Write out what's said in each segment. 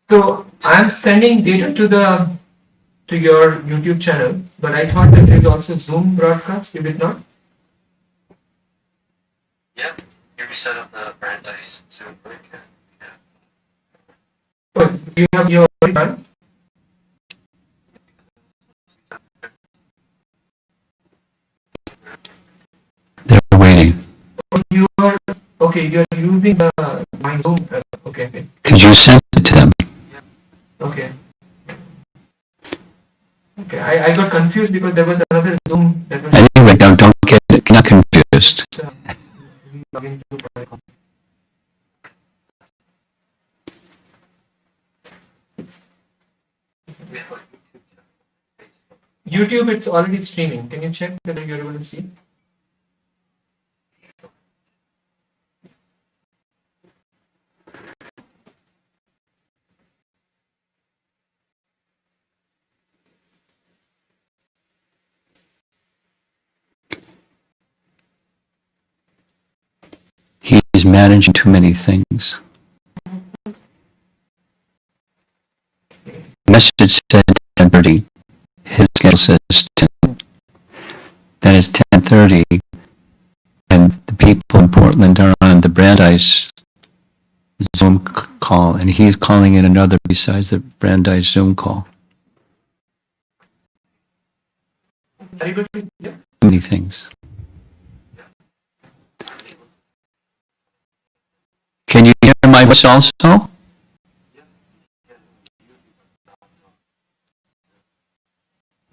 So I'm sending data to your YouTube channel, but I thought that there is also Zoom broadcast. Is it not? Yeah, here we set up the Brandeis Zoom link. Yeah. Oh, you already done? They're waiting. Oh, you are okay. You are using my Zoom. Okay, okay, Could you send it to them? okay. Okay, I got confused because there was another Zoom that was. Anyway, don't get not confused. Login to my- We have a YouTube channel. YouTube, it's already streaming. Can you check whether you're able to see? He's managing too many things. Message said 10:30. His schedule says 10. Then it's 10:30, and the people in Portland are on the Brandeis Zoom call, and he's calling in another besides the Brandeis Zoom call. Are you able to? Yeah. Too many things. Can you hear my voice also?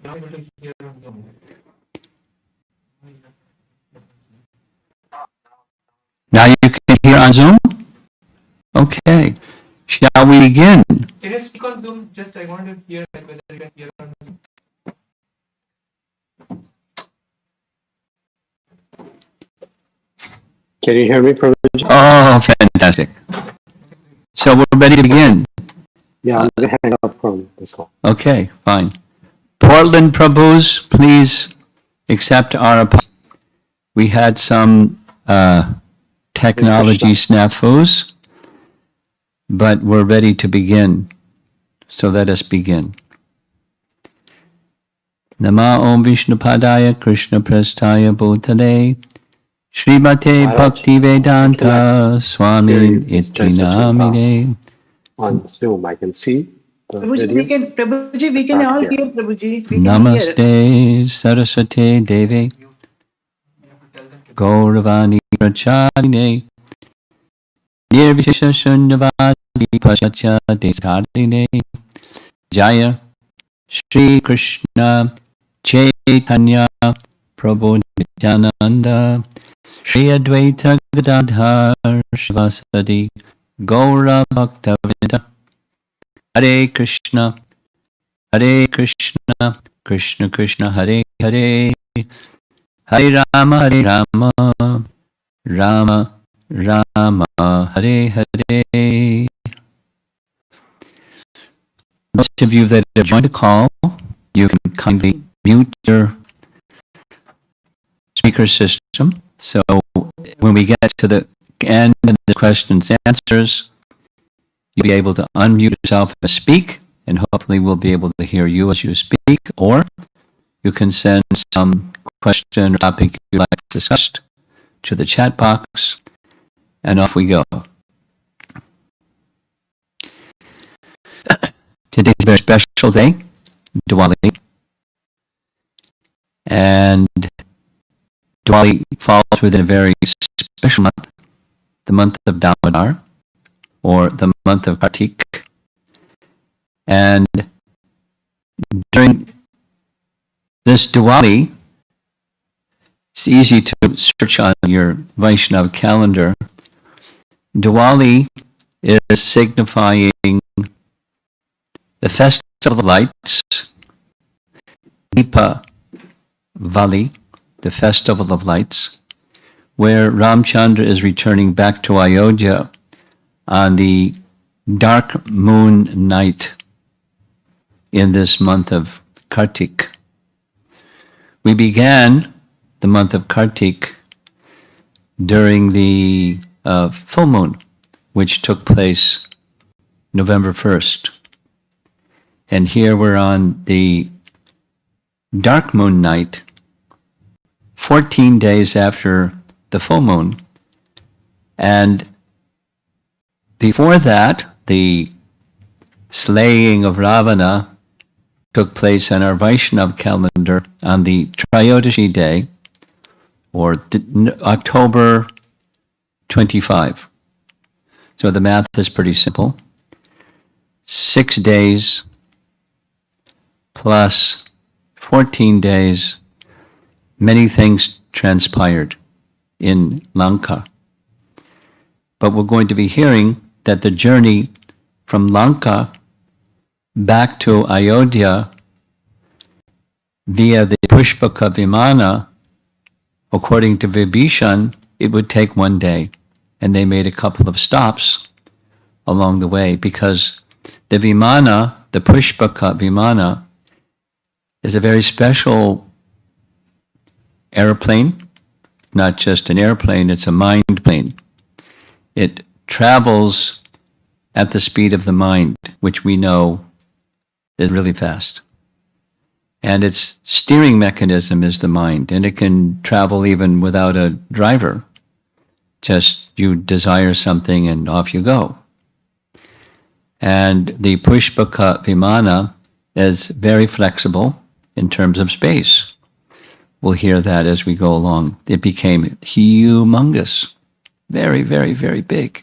Not able to hear on Zoom. Now you can hear on Zoom? Okay. Shall we begin? Can you speak on Zoom? Just I want to hear like whether you can hear on Zoom. Can you hear me, Prabhuji? Oh, fantastic. So we're ready to begin. Yeah, I'm going to hang up from this call. Okay, fine. Portland Prabhus, please accept our apology. We had some technology snafus, but we're ready to begin. So let us begin. Nama Om Vishnupadaya Krishna Prasthaya Bhutale Srimate Bhakti Vedanta Swami Iti Namine. On Zoom, I can see the Prabhuji, video. we can all Here. hear, Prabhuji. We can hear. Namaste Saraswate Devi Gauravani Pracharine Nirvishesha Shunyavadi Pachacha Deskarine Jaya Shri Krishna Chaitanya Prabhu Nityananda Shri Advaita Gadadhar Shivasadi Gaura Bhaktavinda Hare Krishna Krishna Krishna Hare Hare Hare Rama Rama Rama Hare Hare. Most of you that have joined the call, you can kindly mute your speaker system. So when we get to the end of the questions and answers, you'll be able to unmute yourself and speak, and hopefully we'll be able to hear you as you speak, or you can send some question or topic you'd like discussed to the chat box, and off we go. Today's a very special day, Diwali, and Diwali falls within a very special month, the month of Damodar, or the month of Kartik. And during this Diwali, it's easy to search on your Vaishnav calendar. Diwali is signifying the Festival of Lights, Deepavali, the Festival of Lights, where Ramchandra is returning back to Ayodhya on the dark moon night in this month of Kartik. We began the month of Kartik during the full moon, which took place November 1st. And here we're on the dark moon night, 14 days after the full moon. And before that, the slaying of Ravana took place on our Vaishnav calendar on the Trayodashi day, or October 25. So the math is pretty simple. 6 days plus 14 days, many things transpired in Lanka. But we're going to be hearing that the journey from Lanka back to Ayodhya via the Pushpaka Vimana, according to Vibhishan, it would take 1 day. And they made a couple of stops along the way because the Vimana, the Pushpaka Vimana, is a very special airplane. Not just an airplane, it's a mind plane. It travels at the speed of the mind, which we know is really fast. And its steering mechanism is the mind, and it can travel even without a driver. Just you desire something and off you go. And the Pushpaka Vimana is very flexible in terms of space. We'll hear that as we go along. It became humongous, very, very, very big.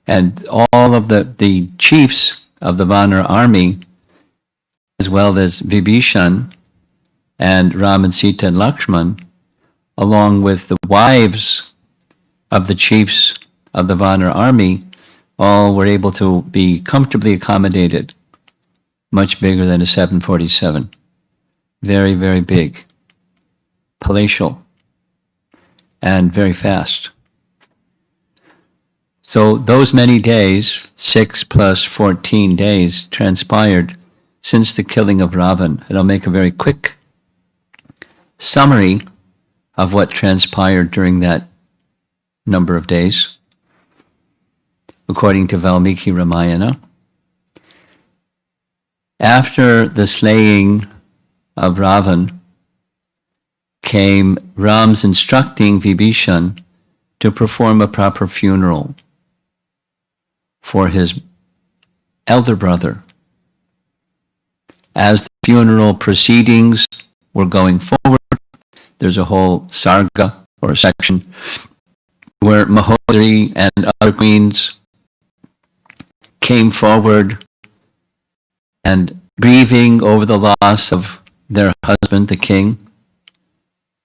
And all of the chiefs of the Vanar army, as well as Vibhishan and Ram and Sita and Lakshman, along with the wives of the chiefs of the Vanar army, all were able to be comfortably accommodated, much bigger than a 747. Very, very big, palatial, and very fast. So those many days, 6 plus 14 days, transpired since the killing of Ravan. And I'll make a very quick summary of what transpired during that number of days, according to Valmiki Ramayana. After the slaying of Ravan came Ram's instructing Vibhishan to perform a proper funeral for his elder brother. As the funeral proceedings were going forward, there's a whole sarga or section where Mahodri and other queens came forward and grieving over the loss of their husband, the king,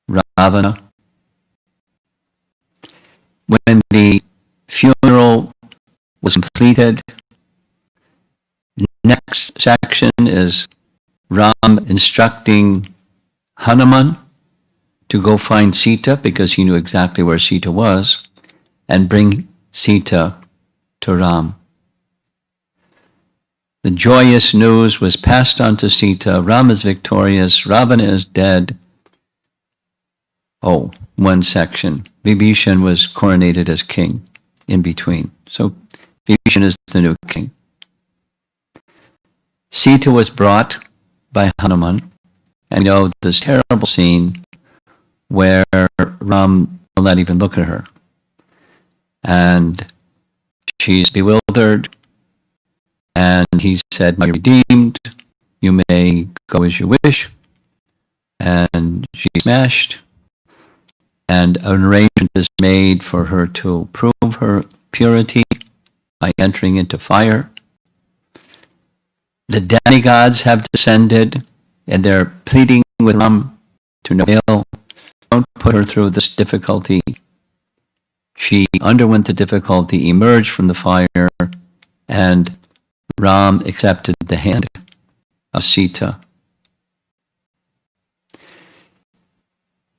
Ravana. When the funeral was completed, next section is Ram instructing Hanuman to go find Sita, because he knew exactly where Sita was, and bring Sita to Ram. The joyous news was passed on to Sita. Ram is victorious. Ravana is dead. Oh, one section. Vibhishan was coronated as king in between. So Vibhishan is the new king. Sita was brought by Hanuman. And you know this terrible scene where Ram will not even look at her. And she's bewildered. And he said, "My redeemed, you may go as you wish." And she smashed. And an arrangement is made for her to prove her purity by entering into fire. The demigods have descended, and they're pleading with Ram to no avail. Don't put her through this difficulty. She underwent the difficulty, emerged from the fire, and Ram accepted the hand of Sita.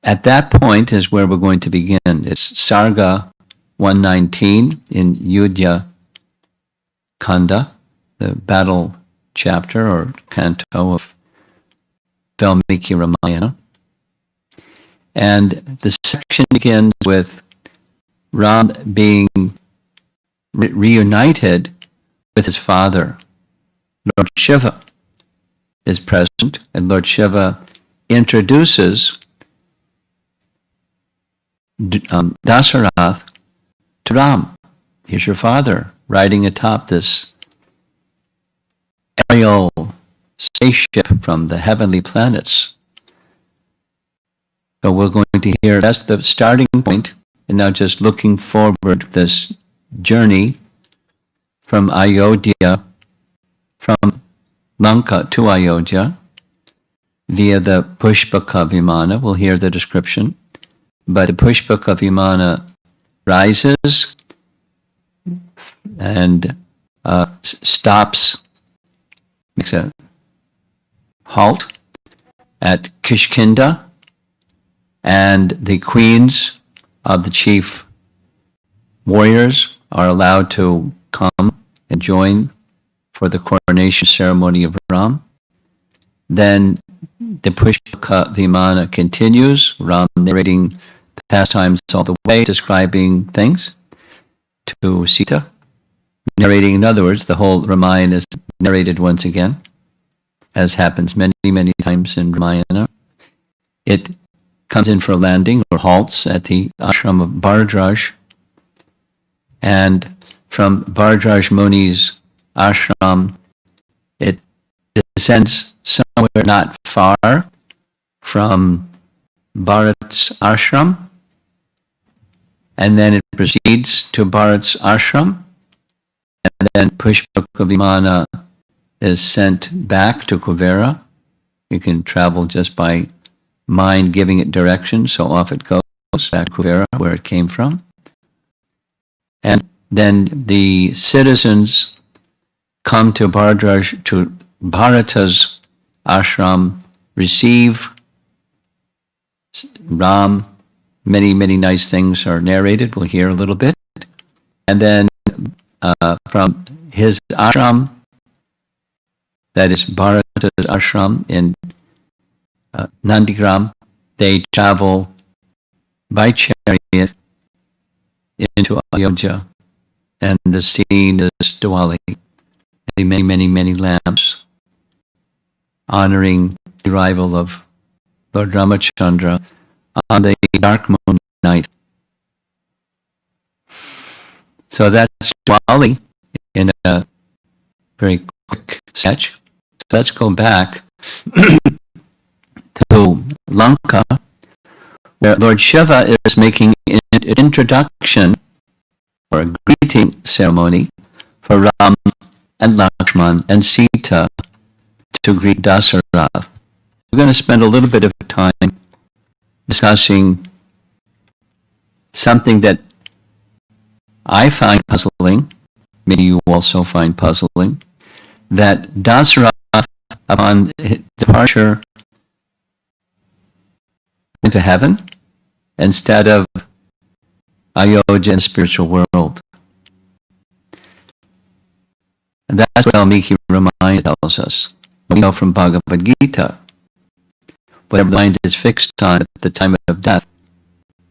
At that point is where we're going to begin. It's Sarga 119 in Yudhya Kanda, the battle chapter or canto of Valmiki Ramayana. And the section begins with Ram being reunited with his father. Lord Shiva is present, and Lord Shiva introduces Dasarath to Ram. Here's your father riding atop this aerial spaceship from the heavenly planets. So we're going to hear, that's the starting point, and now just looking forward this journey from Ayodhya, from Lanka to Ayodhya, via the Pushpaka Vimana. We'll hear the description. But the Pushpaka Vimana rises and stops, makes a halt at Kishkinda, and the queens of the chief warriors are allowed to come and join for the coronation ceremony of Ram. Then the Pushpaka Vimana continues, Ram narrating pastimes all the way, describing things to Sita. Narrating, in other words, the whole Ramayana is narrated once again, as happens many, many times in Ramayana. It comes in for a landing or halts at the ashram of Bhardraj, and from Bhardraj Muni's ashram, it descends somewhere not far from Bharat's ashram, and then it proceeds to Bharat's ashram, and then Pushpaka Vimana is sent back to Kuvera. You can travel just by mind giving it direction, so off it goes back to Kuvera, where it came from. And then the citizens come to Bhardraj, to Bharata's ashram, receive Ram. Many, many nice things are narrated. We'll hear a little bit. And then from his ashram, that is Bharata's ashram in Nandigram, they travel by chariot into Ayodhya. And the scene is Diwali. Many, many, many lamps honoring the arrival of Lord Ramachandra on the dark moon night. So that's Diwali in a very quick sketch. So let's go back to Lanka, where Lord Shiva is making an introduction or a greeting ceremony for Ram and Lakshman and Sita to greet Dasarath. We're going to spend a little bit of time discussing something that I find puzzling, maybe you also find puzzling, that Dasarath, upon his departure, went to heaven instead of Ayodhya and spiritual world. And that's what Valmiki Ramayana tells us. We know from Bhagavad Gita, whatever the mind is fixed on at the time of death,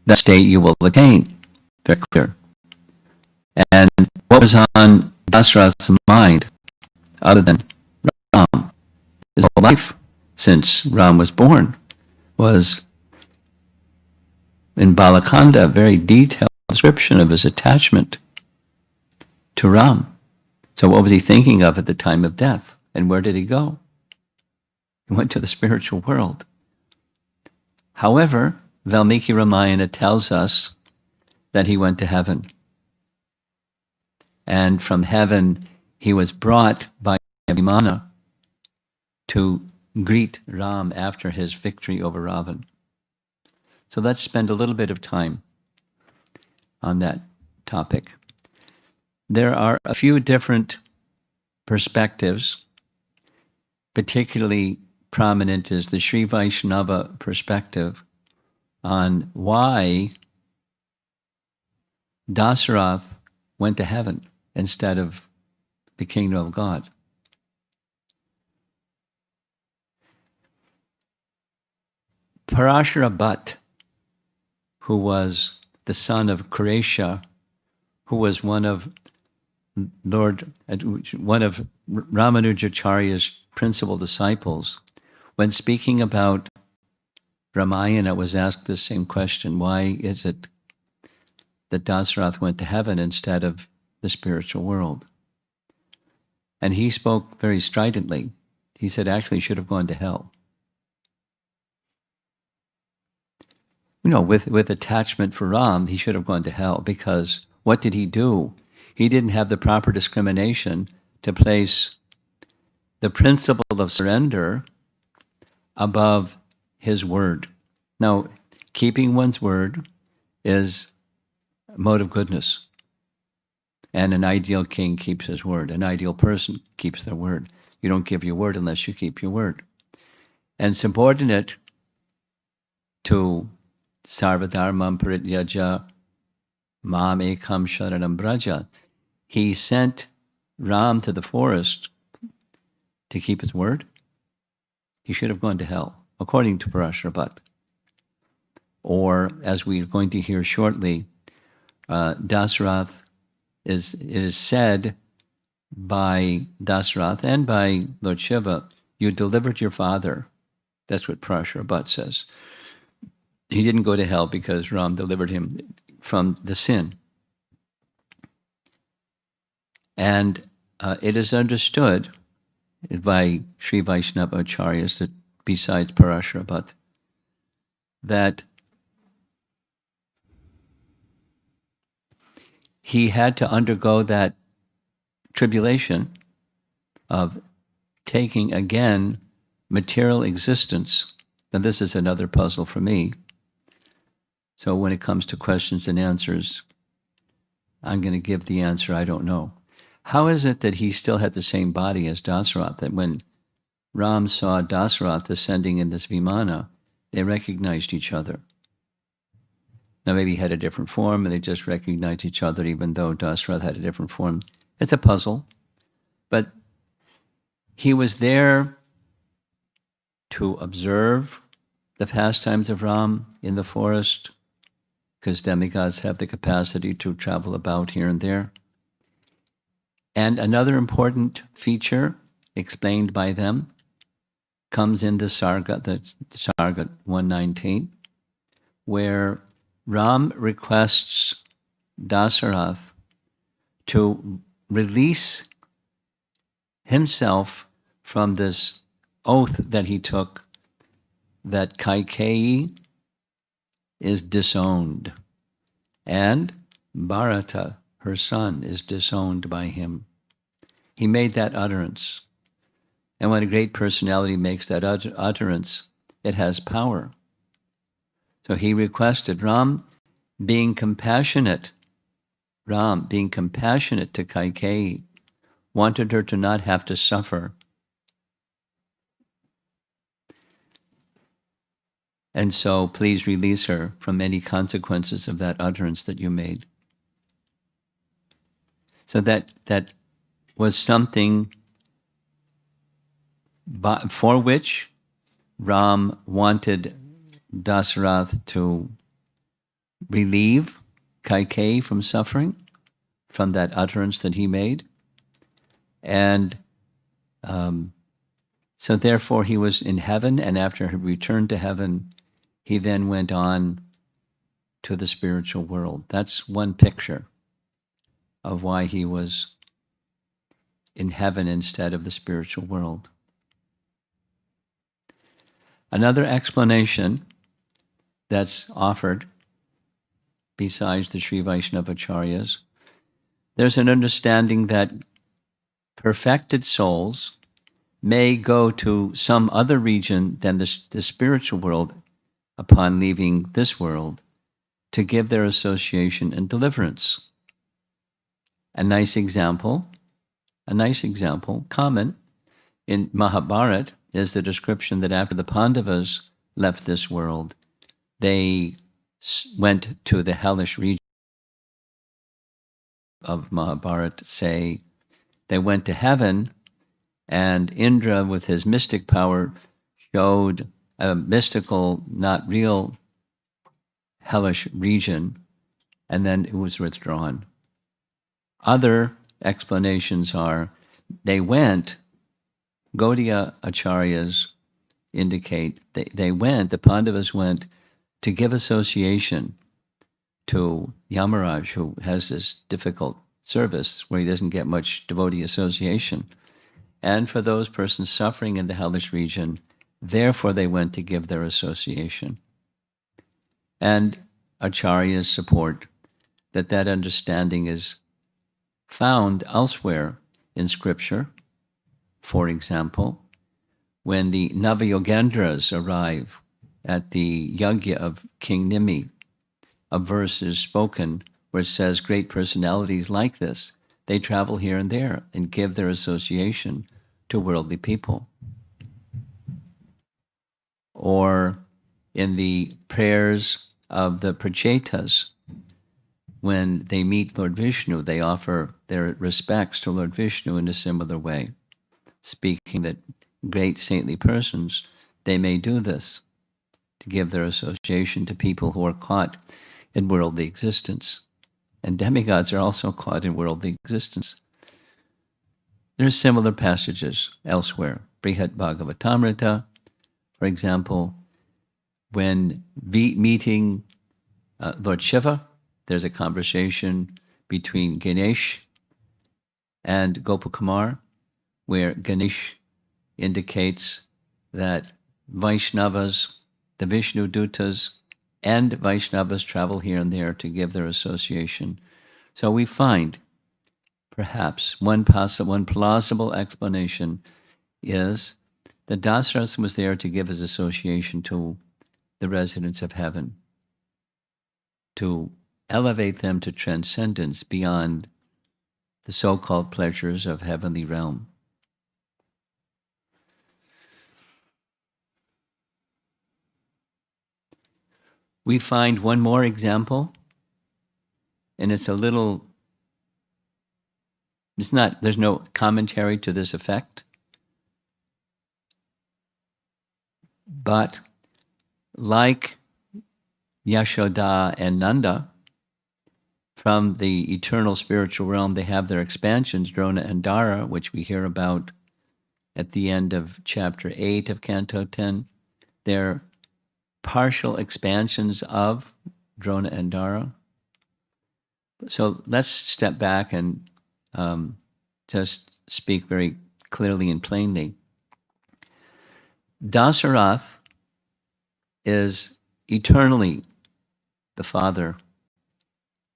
that state you will attain. Very clear. And what was on Dasarath's mind, other than Ram, his whole life since Ram was born, was in Balakanda, a very detailed description of his attachment to Ram. So what was he thinking of at the time of death? And where did he go? He went to the spiritual world. However, Valmiki Ramayana tells us that he went to heaven. And from heaven, he was brought by Vimana to greet Ram after his victory over Ravan. So let's spend a little bit of time on that topic. There are a few different perspectives. Particularly prominent is the Sri Vaishnava perspective on why Dasarath went to heaven instead of the kingdom of God. Parashara Bhatt, who was the son of Kuresha, who was one of Lord, one of Ramanujacharya's principal disciples, when speaking about Ramayana, was asked the same question: why is it that Dasarath went to heaven instead of the spiritual world? And he spoke very stridently. He said, actually, he should have gone to hell. With attachment for Ram, he should have gone to hell, because what did he do? He didn't have the proper discrimination to place the principle of surrender above his word. Now, keeping one's word is a mode of goodness. And an ideal king keeps his word. An ideal person keeps their word. You don't give your word unless you keep your word. And subordinate to Sarvadharmam Parityaja Mam Ekam Sharanam Braja, he sent Ram to the forest to keep his word. He should have gone to hell, according to Parasharabat. Or, as we're going to hear shortly, Dasarath, it is said by Dasarath and by Lord Shiva, you delivered your father. That's what Parasharabat says. He didn't go to hell because Ram delivered him from the sin. And it is understood by Sri Vaishnava Acharyas, that besides Parasharabat, that he had to undergo that tribulation of taking again material existence. And this is another puzzle for me. So when it comes to questions and answers, I'm going to give the answer, I don't know. How is it that he still had the same body as Dasarath, that when Ram saw Dasarath ascending in this Vimana, they recognized each other? Now, maybe he had a different form and they just recognized each other, even though Dasarath had a different form. It's a puzzle. But he was there to observe the pastimes of Ram in the forest, because demigods have the capacity to travel about here and there. And another important feature explained by them comes in the Sarga 119, where Ram requests Dasarath to release himself from this oath that he took, that Kaikeyi is disowned and Bharata, her son, is disowned by him. He made that utterance. And when a great personality makes that utterance, it has power. So he requested Ram being compassionate to Kaikeyi, wanted her to not have to suffer. And so please release her from any consequences of that utterance that you made. So that was something for which Ram wanted Dasarath to relieve Kaikeyi from suffering, from that utterance that he made. And so therefore he was in heaven, and after he returned to heaven, he then went on to the spiritual world. That's one picture of why he was in heaven instead of the spiritual world. Another explanation that's offered, besides the Sri Vaishnava Acharyas, there's an understanding that perfected souls may go to some other region than the spiritual world upon leaving this world to give their association and deliverance. A nice example, common in Mahabharata, is the description that after the Pandavas left this world, they went to the hellish region of Mahabharata, say they went to heaven, and Indra, with his mystic power, showed a mystical, not real, hellish region, and then it was withdrawn. Other explanations are they went, Gaudiya Acharyas indicate the Pandavas went to give association to Yamaraj, who has this difficult service where he doesn't get much devotee association. And for those persons suffering in the hellish region, therefore they went to give their association. And Acharyas support that understanding is found elsewhere in scripture. For example, when the Navayogendras arrive at the yajna of King Nimi, a verse is spoken where it says great personalities like this, they travel here and there and give their association to worldly people. Or in the prayers of the Prachetas, when they meet Lord Vishnu, they offer their respects to Lord Vishnu in a similar way, speaking that great saintly persons, they may do this to give their association to people who are caught in worldly existence. And demigods are also caught in worldly existence. There's similar passages elsewhere. Brihat Bhagavatamrita, for example, when meeting Lord Shiva, there's a conversation between Ganesh and Gopakumar, where Ganesh indicates that Vaishnavas, the Vishnu Dutas, and Vaishnavas travel here and there to give their association. So we find perhaps one plausible explanation is that Dasarata was there to give his association to the residents of heaven, to elevate them to transcendence beyond the so-called pleasures of heavenly realm. We find one more example, and it's there's no commentary to this effect, but like Yashoda and Nanda, from the eternal spiritual realm, they have their expansions, Drona and Dara, which we hear about at the end of chapter 8 of Canto 10. They're partial expansions of Drona and Dara. So let's step back and just speak very clearly and plainly. Dasarath is eternally the father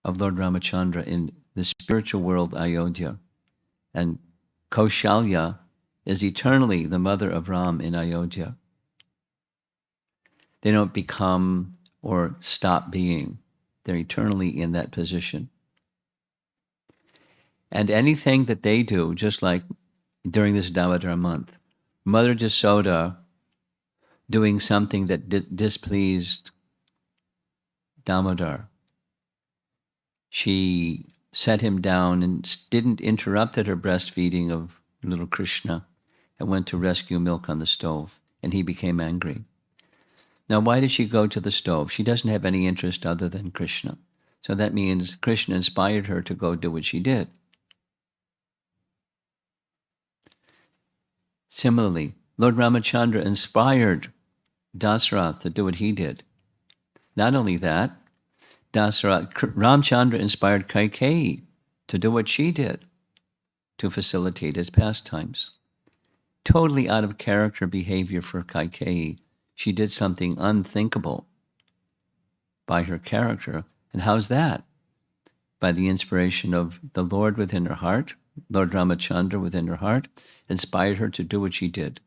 of Lord Ramachandra in the spiritual world Ayodhya. And Kaushalya is eternally the mother of Ram in Ayodhya. They don't become or stop being. They're eternally in that position. And anything that they do, just like during this Damodar month, Mother Jasoda doing something that displeased Damodar, she set him down and didn't interrupt her breastfeeding of little Krishna and went to rescue milk on the stove, and he became angry. Now, why did she go to the stove? She doesn't have any interest other than Krishna. So that means Krishna inspired her to go do what she did. Similarly, Lord Ramachandra inspired Dasarath to do what he did. Not only that, Ramchandra inspired Kaikeyi to do what she did to facilitate his pastimes. Totally out of character behavior for Kaikeyi. She did something unthinkable by her character. And how's that? By the inspiration of the Lord within her heart, Lord Ramachandra within her heart, inspired her to do what she did.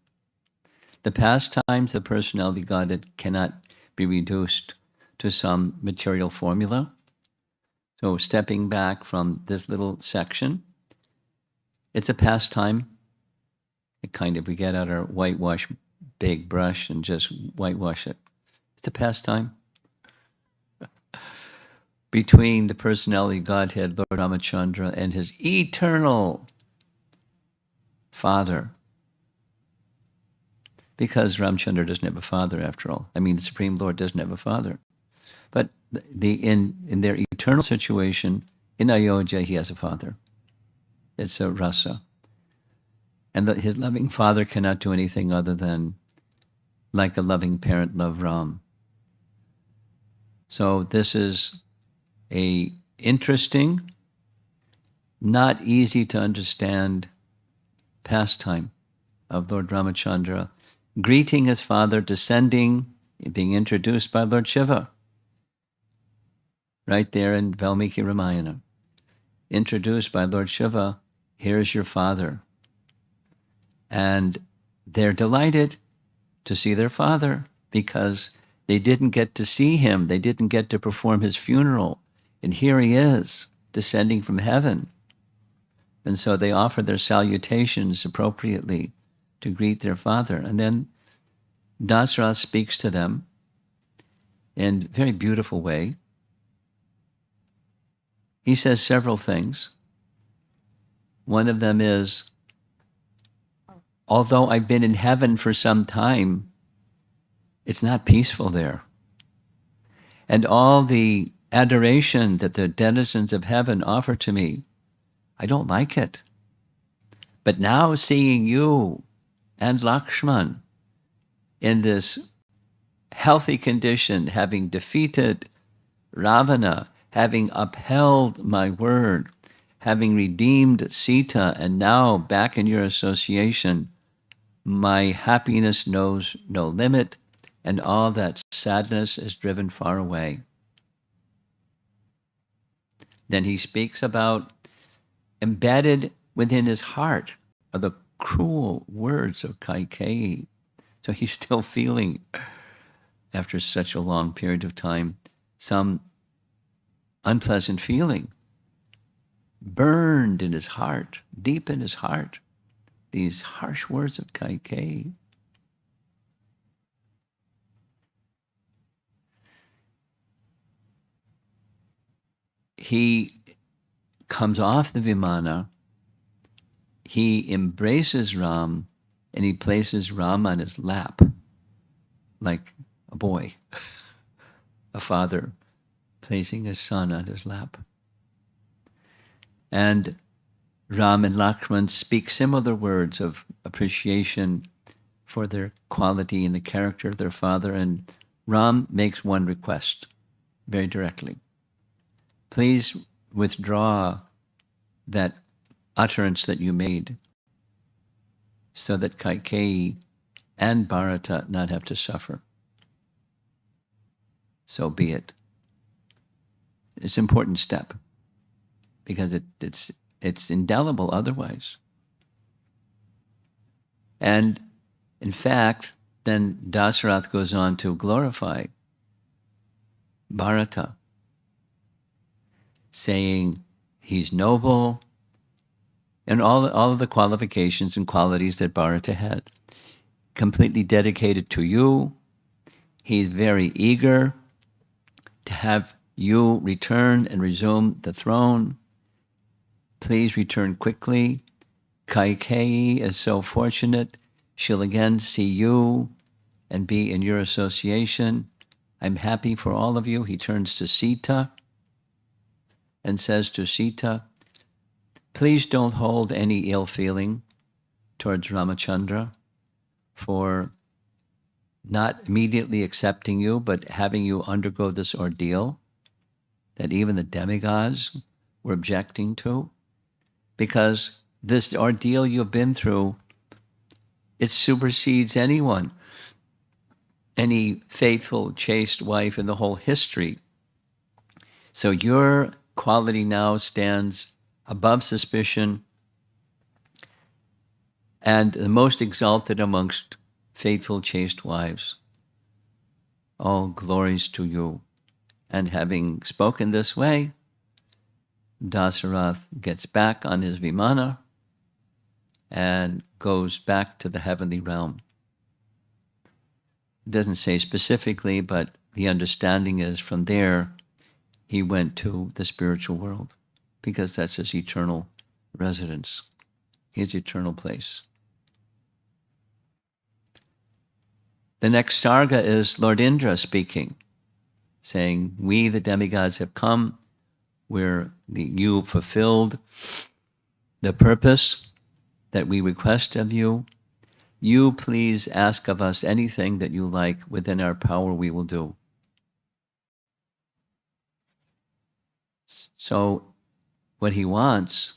The pastimes of personality Godhead cannot be reduced to some material formula. So stepping back from this little section, it's a pastime. We get out our whitewash big brush and just whitewash it. It's a pastime between the personality Godhead, Lord Ramachandra, and his eternal Father. Because Ramchandra doesn't have a father, after all. I mean, the Supreme Lord doesn't have a father. But in their eternal situation in Ayodhya, he has a father. It's a rasa. And that his loving father cannot do anything other than, like a loving parent, love Ram. So this is a interesting, not easy to understand pastime of Lord Ramachandra, greeting his father, descending, being introduced by Lord Shiva, right there in Valmiki Ramayana. Introduced by Lord Shiva, here's your father. And they're delighted to see their father because they didn't get to see him. They didn't get to perform his funeral. And here he is, descending from heaven. And so they offer their salutations appropriately to greet their father. And then Dasarath speaks to them in a very beautiful way. He says several things. One of them is, although I've been in heaven for some time, it's not peaceful there. And all the adoration that the denizens of heaven offer to me, I don't like it. But now seeing you and Lakshman in this healthy condition, having defeated Ravana, having upheld my word, having redeemed Sita, and now back in your association, my happiness knows no limit, and all that sadness is driven far away. Then he speaks about embedded within his heart are the cruel words of Kaikeyi. So he's still feeling, after such a long period of time, some unpleasant feeling burned in his heart, deep in his heart, these harsh words of Kaikeyi. He comes off the Vimana, he embraces Ram, and he places Ram on his lap, like a boy, a father placing his son on his lap. And Ram and Lakshman speak similar words of appreciation for their quality and the character of their father. And Ram makes one request very directly. Please withdraw that utterance that you made so that Kaikeyi and Bharata not have to suffer. So be it. It's an important step because it's indelible otherwise. And in fact, then Dasarath goes on to glorify Bharata, saying he's noble, and all of the qualifications and qualities that Bharata had. Completely dedicated to you. He's very eager to have you return and resume the throne. Please return quickly. Kaikeyi is so fortunate. She'll again see you and be in your association. I'm happy for all of you. He turns to Sita and says to Sita, please don't hold any ill feeling towards Ramachandra for not immediately accepting you, but having you undergo this ordeal that even the demigods were objecting to. Because this ordeal you've been through, it supersedes anyone, any faithful, chaste wife in the whole history. So your quality now stands above suspicion and the most exalted amongst faithful, chaste wives. All glories to you. And having spoken this way, Dasarath gets back on his Vimana and goes back to the heavenly realm. It doesn't say specifically, but the understanding is from there he went to the spiritual world, because that's his eternal residence, his eternal place. The next sarga is Lord Indra speaking, saying, we, the demigods, have come, where you fulfilled the purpose that we request of you. You please ask of us anything that you like. Within our power we will do. So what he wants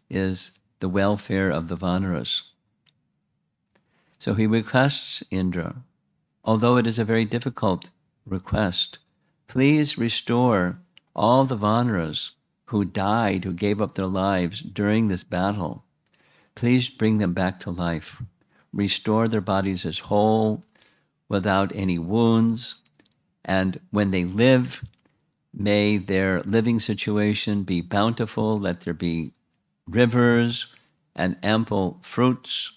is the welfare of the Vanaras. So he requests Indra, although it is a very difficult request, please restore all the Vanaras who died, who gave up their lives during this battle. Please bring them back to life. Restore their bodies as whole, without any wounds, and when they live, may their living situation be bountiful. Let there be rivers and ample fruits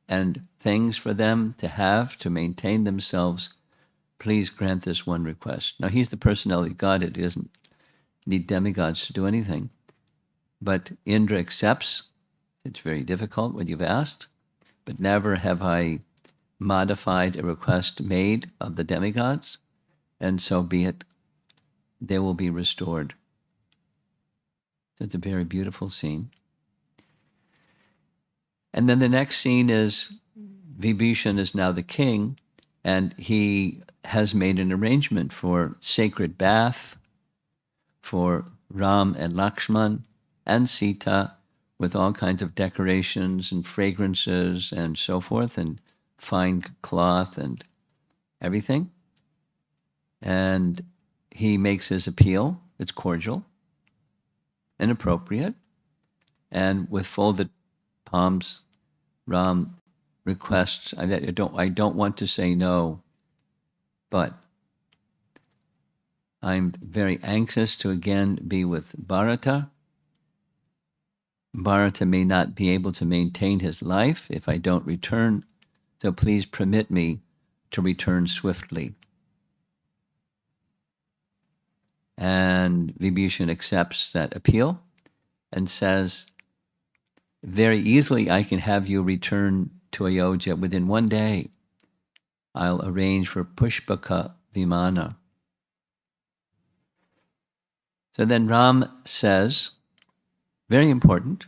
and things for them to have to maintain themselves. Please grant this one request. Now, he's the personality of Godhead. He doesn't need demigods to do anything. But Indra accepts. It's very difficult what you've asked, but never have I modified a request made of the demigods, and so be it. They will be restored. It's a very beautiful scene. And then the next scene is Vibhishan is now the king, and he has made an arrangement for sacred bath for Ram and Lakshman and Sita, with all kinds of decorations and fragrances and so forth, and fine cloth and everything. And he makes his appeal. It's cordial and appropriate. And with folded palms, Ram requests, I don't want to say no, but I'm very anxious to again be with Bharata. Bharata may not be able to maintain his life if I don't return, so please permit me to return swiftly. And Vibhishan accepts that appeal and says, very easily I can have you return to Ayodhya within 1 day. I'll arrange for Pushpaka Vimana. So then Ram says, very important,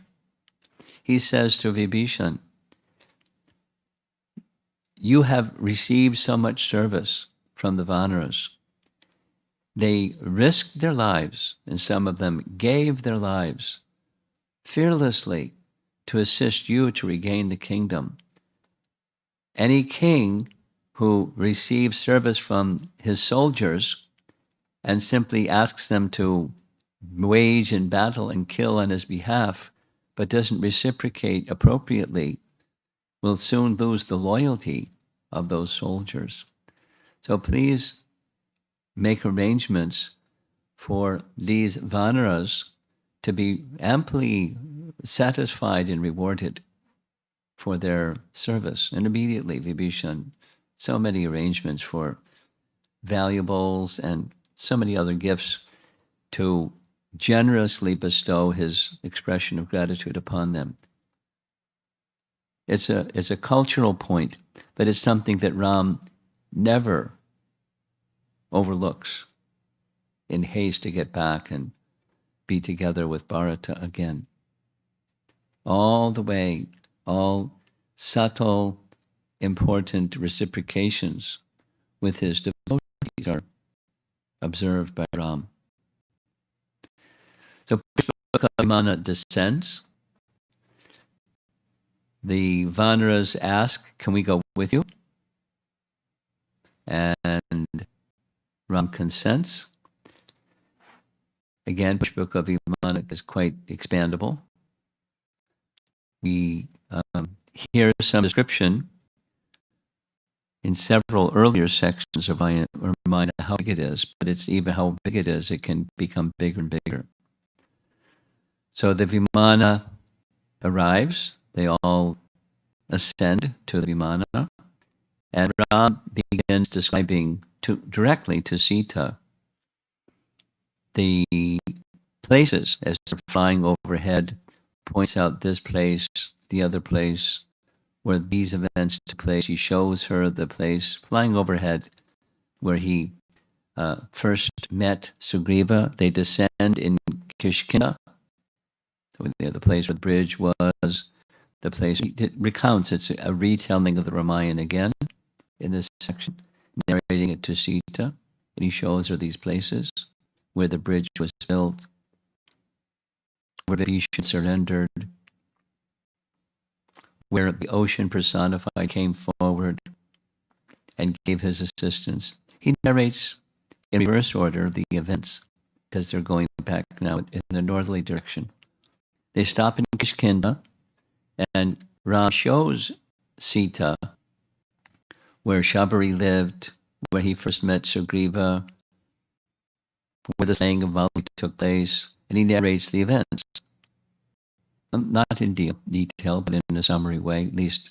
he says to Vibhishan, you have received so much service from the Vanaras. They risked their lives, and some of them gave their lives fearlessly to assist you to regain the kingdom. Any king who receives service from his soldiers and simply asks them to wage in battle and kill on his behalf, but doesn't reciprocate appropriately, will soon lose the loyalty of those soldiers. So please make arrangements for these Vanaras to be amply satisfied and rewarded for their service. And immediately Vibhishan, so many arrangements for valuables and so many other gifts to generously bestow his expression of gratitude upon them. It's a cultural point, but it's something that Ram never overlooks in haste to get back and be together with Bharata again. All the way, all subtle, important reciprocations with his devotees are observed by Ram. So Pushpaka descends. The Vanaras ask, can we go with you? And Ram consents. Again, Pushpaka Vimana is quite expandable. We hear some description in several earlier sections of Ramayana how big it is, but it's even how big it is, it can become bigger and bigger. So the Vimana arrives, they all ascend to the Vimana, and Ram begins describing directly to Sita the places as they're flying overhead, points out this place, the other place, where these events took place. He shows her the place flying overhead where he first met Sugriva. They descend in Kishkinda, the place where the bridge was, the place it recounts. It's a retelling of the Ramayana again in this section, narrating it to Sita, and he shows her these places where the bridge was built, where the Bhishma surrendered, where the ocean personified came forward and gave his assistance. He narrates in reverse order the events because they're going back now in the northerly direction. They stop in Kishkinda, and Ram shows Sita where Shabari lived, where he first met Sugriva, where the saying of Valmiki took place, and he narrates the events. Not in detail, but in a summary way, at least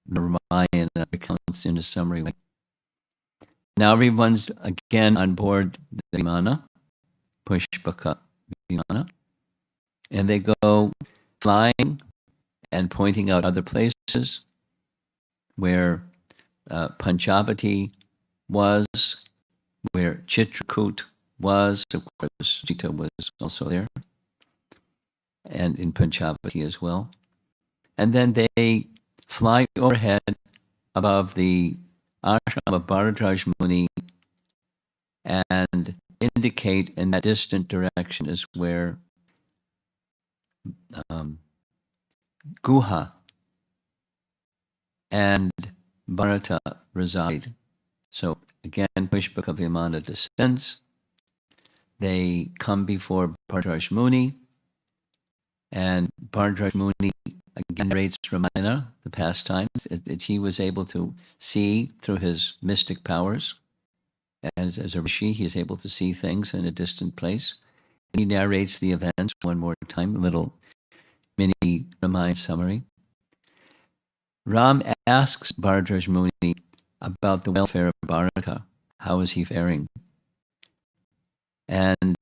the Ramayana recounts in a summary way. Now everyone's again on board the Vimana, Pushpaka Vimana, and they go flying and pointing out other places where Panchavati was, where Chitrakoot was. Of course, Sita was also there, and in Panchavati as well. And then they fly overhead above the ashram of Bharadraj Muni and indicate in that distant direction is where Guha and Bharata reside. So again, Pushpaka Vimana descends. They come before Bharadraj Muni, and Bharadraj Muni again narrates Ramayana, the pastimes, that he was able to see through his mystic powers. As a rishi, he is able to see things in a distant place. And he narrates the events one more time, a little mini Ramayana summary. Ram asks Bharadraj Muni about the welfare of Bharata. How is he faring? And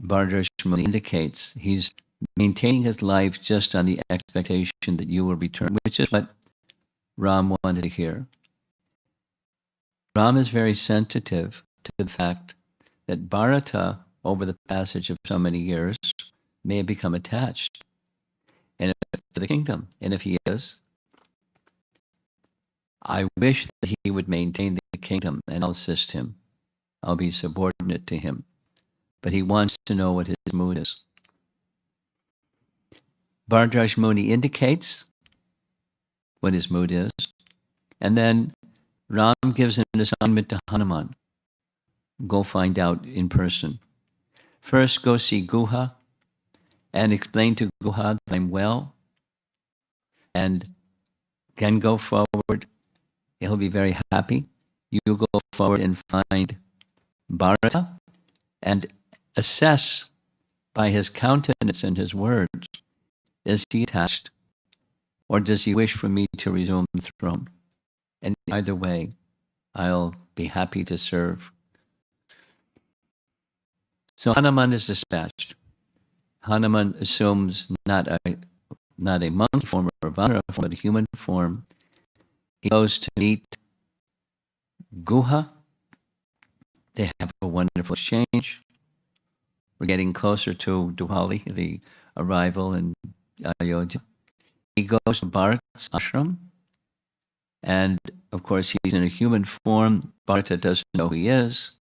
Bharadraj Muni indicates he's maintaining his life just on the expectation that you will return, which is what Ram wanted to hear. Ram is very sensitive to the fact that Bharata, over the passage of so many years, may have become attached to the kingdom. And if he is, I wish that he would maintain the kingdom, and I'll assist him. I'll be subordinate to him. But he wants to know what his mood is. Bharadraj Muni indicates what his mood is, and then Ram gives an assignment to Hanuman. Go find out in person. First, go see Guha and explain to Guha that I'm well, and then go forward. He'll be very happy. You go forward and find Bharata and assess by his countenance and his words, is he attached or does he wish for me to resume the throne? And either way, I'll be happy to serve. So Hanuman is dispatched. Hanuman assumes not a monkey form or a Vanara form, but a human form. He goes to meet Guha. They have a wonderful exchange. We're getting closer to Diwali, the arrival in Ayodhya. He goes to Bharata's ashram, and of course he's in a human form. Bharata doesn't know who he is.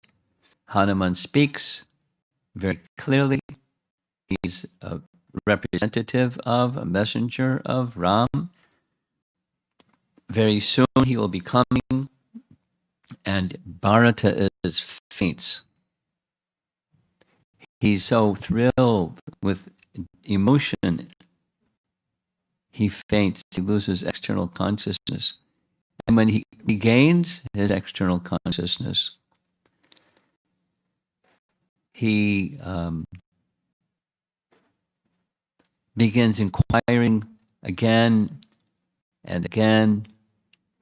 Hanuman speaks very clearly. He's a representative of, a messenger of Ram. Very soon he will be coming, and Bharata faints. He's so thrilled with emotion, he faints, he loses external consciousness. And when he regains his external consciousness, he begins inquiring again and again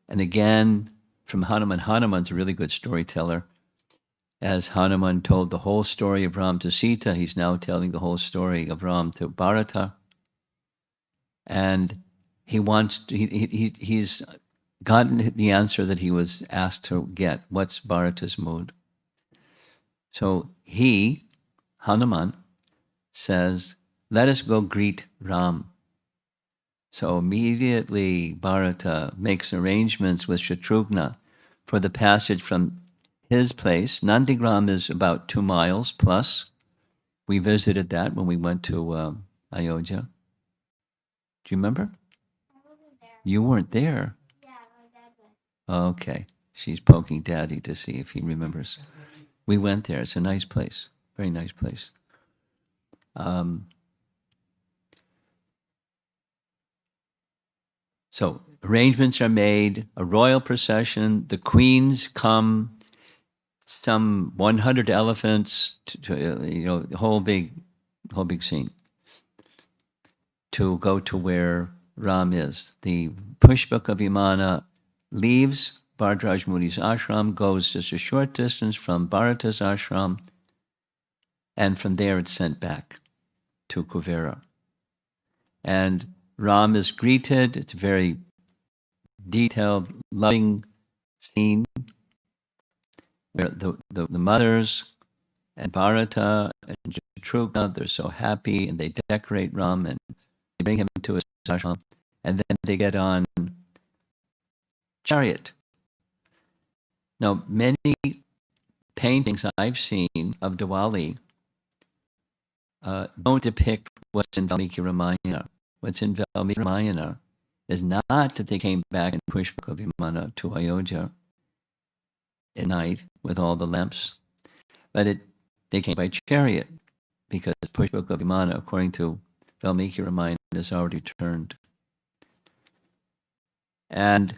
and again from Hanuman. Hanuman's a really good storyteller. As Hanuman told the whole story of Ram to Sita, he's now telling the whole story of Ram to Bharata. And he's gotten the answer that he was asked to get. What's Bharata's mood? So Hanuman, says, let us go greet Ram. So immediately Bharata makes arrangements with Shatrughna for the passage from his place. Nandigram is about 2 miles plus. We visited that when we went to Ayodhya. Do you remember? You weren't there. Okay. She's poking Daddy to see if he remembers. We went there. It's a nice place. Very nice place. So arrangements are made, a royal procession, the queens come, some 100 elephants, the whole big scene to go to where Ram is. The Pushpaka Vimana leaves Bhardraj Muni's ashram, goes just a short distance from Bharata's ashram, and from there it's sent back to Kuvera. And Ram is greeted. It's a very detailed, loving scene where the mothers and Bharata and Shatrughna, they're so happy, and they decorate Ram and they bring him to his ashram, and then they get on chariot. Now, many paintings I've seen of Diwali don't depict what's in Valmiki Ramayana. What's in Valmiki Ramayana is not that they came back in Pushpaka Vimana to Ayodhya at night with all the lamps, but they came by chariot, because Pushpaka Vimana, according to Valmiki Ramayana, is already turned. And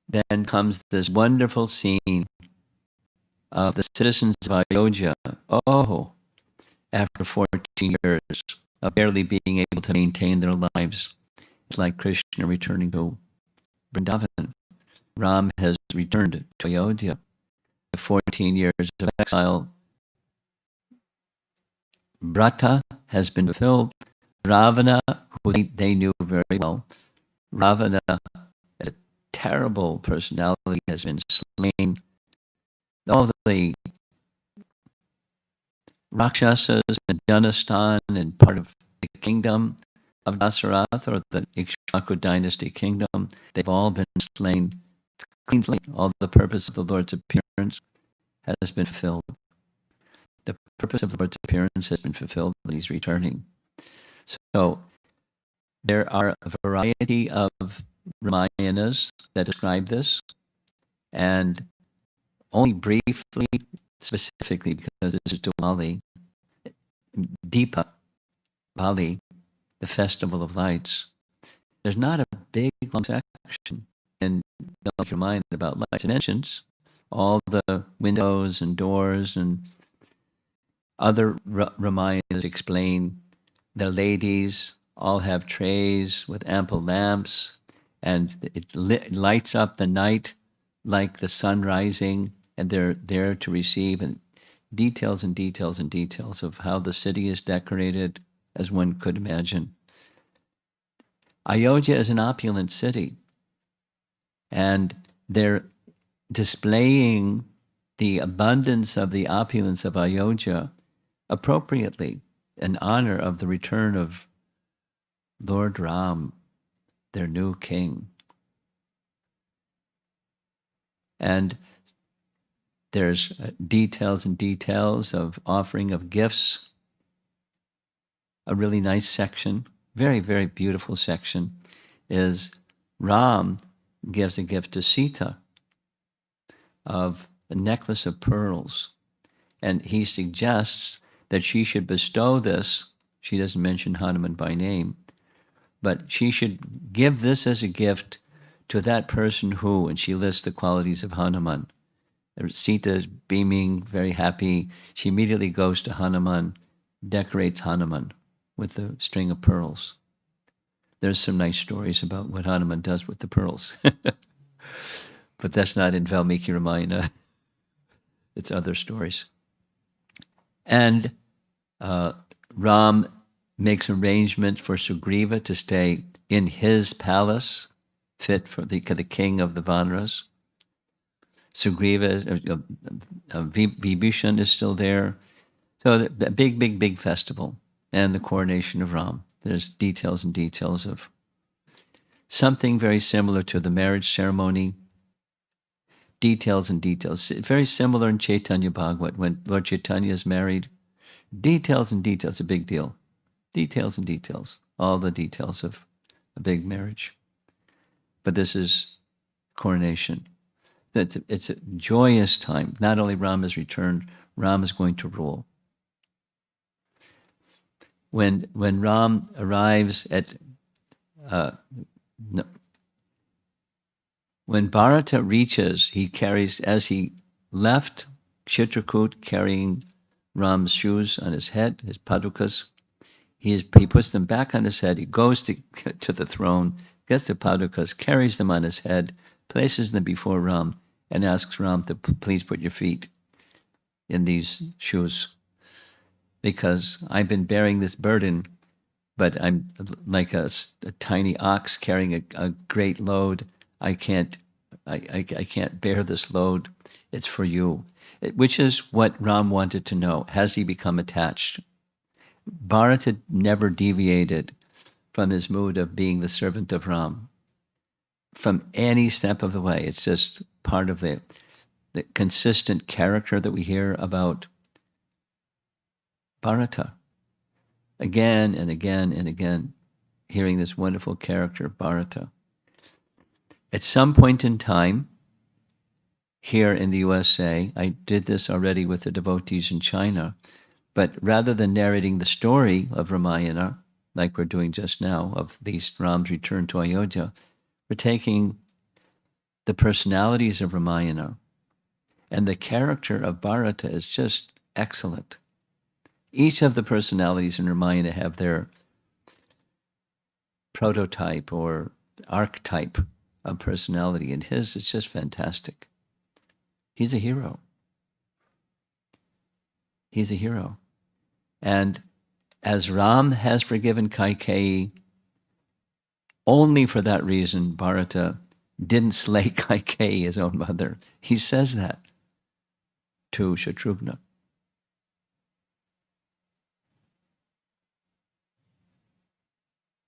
then comes this wonderful scene of the citizens of Ayodhya, after 14 years of barely being able to maintain their lives. It's like Krishna returning to Vrindavan. Ram has returned to Ayodhya. The 14 years of exile, Brata has been fulfilled. Ravana, who they knew very well, Ravana, as a terrible personality, has been slain. All the Rakshasas in Janastan and part of the kingdom of Dasarath, or the Ikshvaku dynasty kingdom, they've all been slain cleanly. All the purpose of the Lord's appearance has been fulfilled. The purpose of the Lord's appearance has been fulfilled, but he's returning. So there are a variety of Ramayanas that describe this, and only briefly, specifically because this is Diwali, Deepavali, the Festival of Lights. There's not a big long section in Valmiki Ramayana about lights. It mentions all the windows and doors, and other Ramayanas explain the ladies all have trays with ample lamps, and it lights up the night like the sun rising, and they're there to receive, and details and details and details of how the city is decorated, as one could imagine. Ayodhya is an opulent city, and they're displaying the abundance of the opulence of Ayodhya appropriately in honor of the return of Lord Ram, their new king. And there's details and details of offering of gifts. A really nice section, very, very beautiful section, is Ram gives a gift to Sita of a necklace of pearls. And he suggests that she should bestow this. She doesn't mention Hanuman by name, but she should give this as a gift to that person who, and she lists the qualities of Hanuman. Sita is beaming, very happy. She immediately goes to Hanuman, decorates Hanuman with the string of pearls. There's some nice stories about what Hanuman does with the pearls. But that's not in Valmiki Ramayana. It's other stories. And Ram makes arrangements for Sugriva to stay in his palace, fit for the king of the Vanaras. Sugriva, Vibhishan is still there. So the big, big, big festival and the coronation of Ram. There's details and details of something very similar to the marriage ceremony. Details and details. Very similar in Chaitanya Bhagavat when Lord Chaitanya is married. Details and details, a big deal. Details and details. All the details of a big marriage. But this is coronation. It's a joyous time. Not only Ram has returned, Ram is going to rule. When Ram arrives at when Bharata reaches, he carries, as he left Chitrakoot carrying Ram's shoes on his head, his padukas, he puts them back on his head. He goes to the throne, gets the padukas, carries them on his head, places them before Ram, and asks Ram to please put your feet in these shoes, because I've been bearing this burden, but I'm like a tiny ox carrying a great load. I can't bear this load. It's for you, which is what Ram wanted to know. Has he become attached? Bharata never deviated from his mood of being the servant of Ram from any step of the way. It's just part of the consistent character that we hear about Bharata. Again and again and again, hearing this wonderful character of Bharata. At some point in time, here in the USA, I did this already with the devotees in China, but rather than narrating the story of Ramayana, like we're doing just now, of Ram's return to Ayodhya, we're taking the personalities of Ramayana, and the character of Bharata is just excellent. Each of the personalities in Ramayana have their prototype or archetype of personality, and his is just fantastic. He's a hero. He's a hero. And as Ram has forgiven Kaikeyi, only for that reason Bharata didn't slay Kaikeyi, his own mother. He says that to Shatrughna.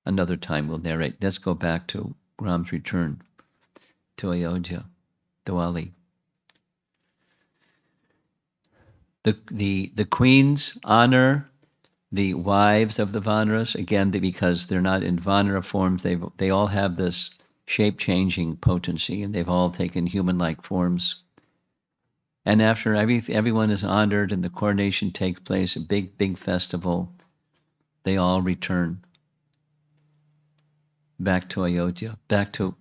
Another time we'll narrate. Let's go back to Ram's return to Ayodhya, Diwali. The queens honor the wives of the Vanaras, again, because they're not in Vanara forms. They all have this shape-changing potency, and they've all taken human-like forms. And after everyone is honored and the coronation takes place, a big, big festival, they all return back to Ayodhya, back to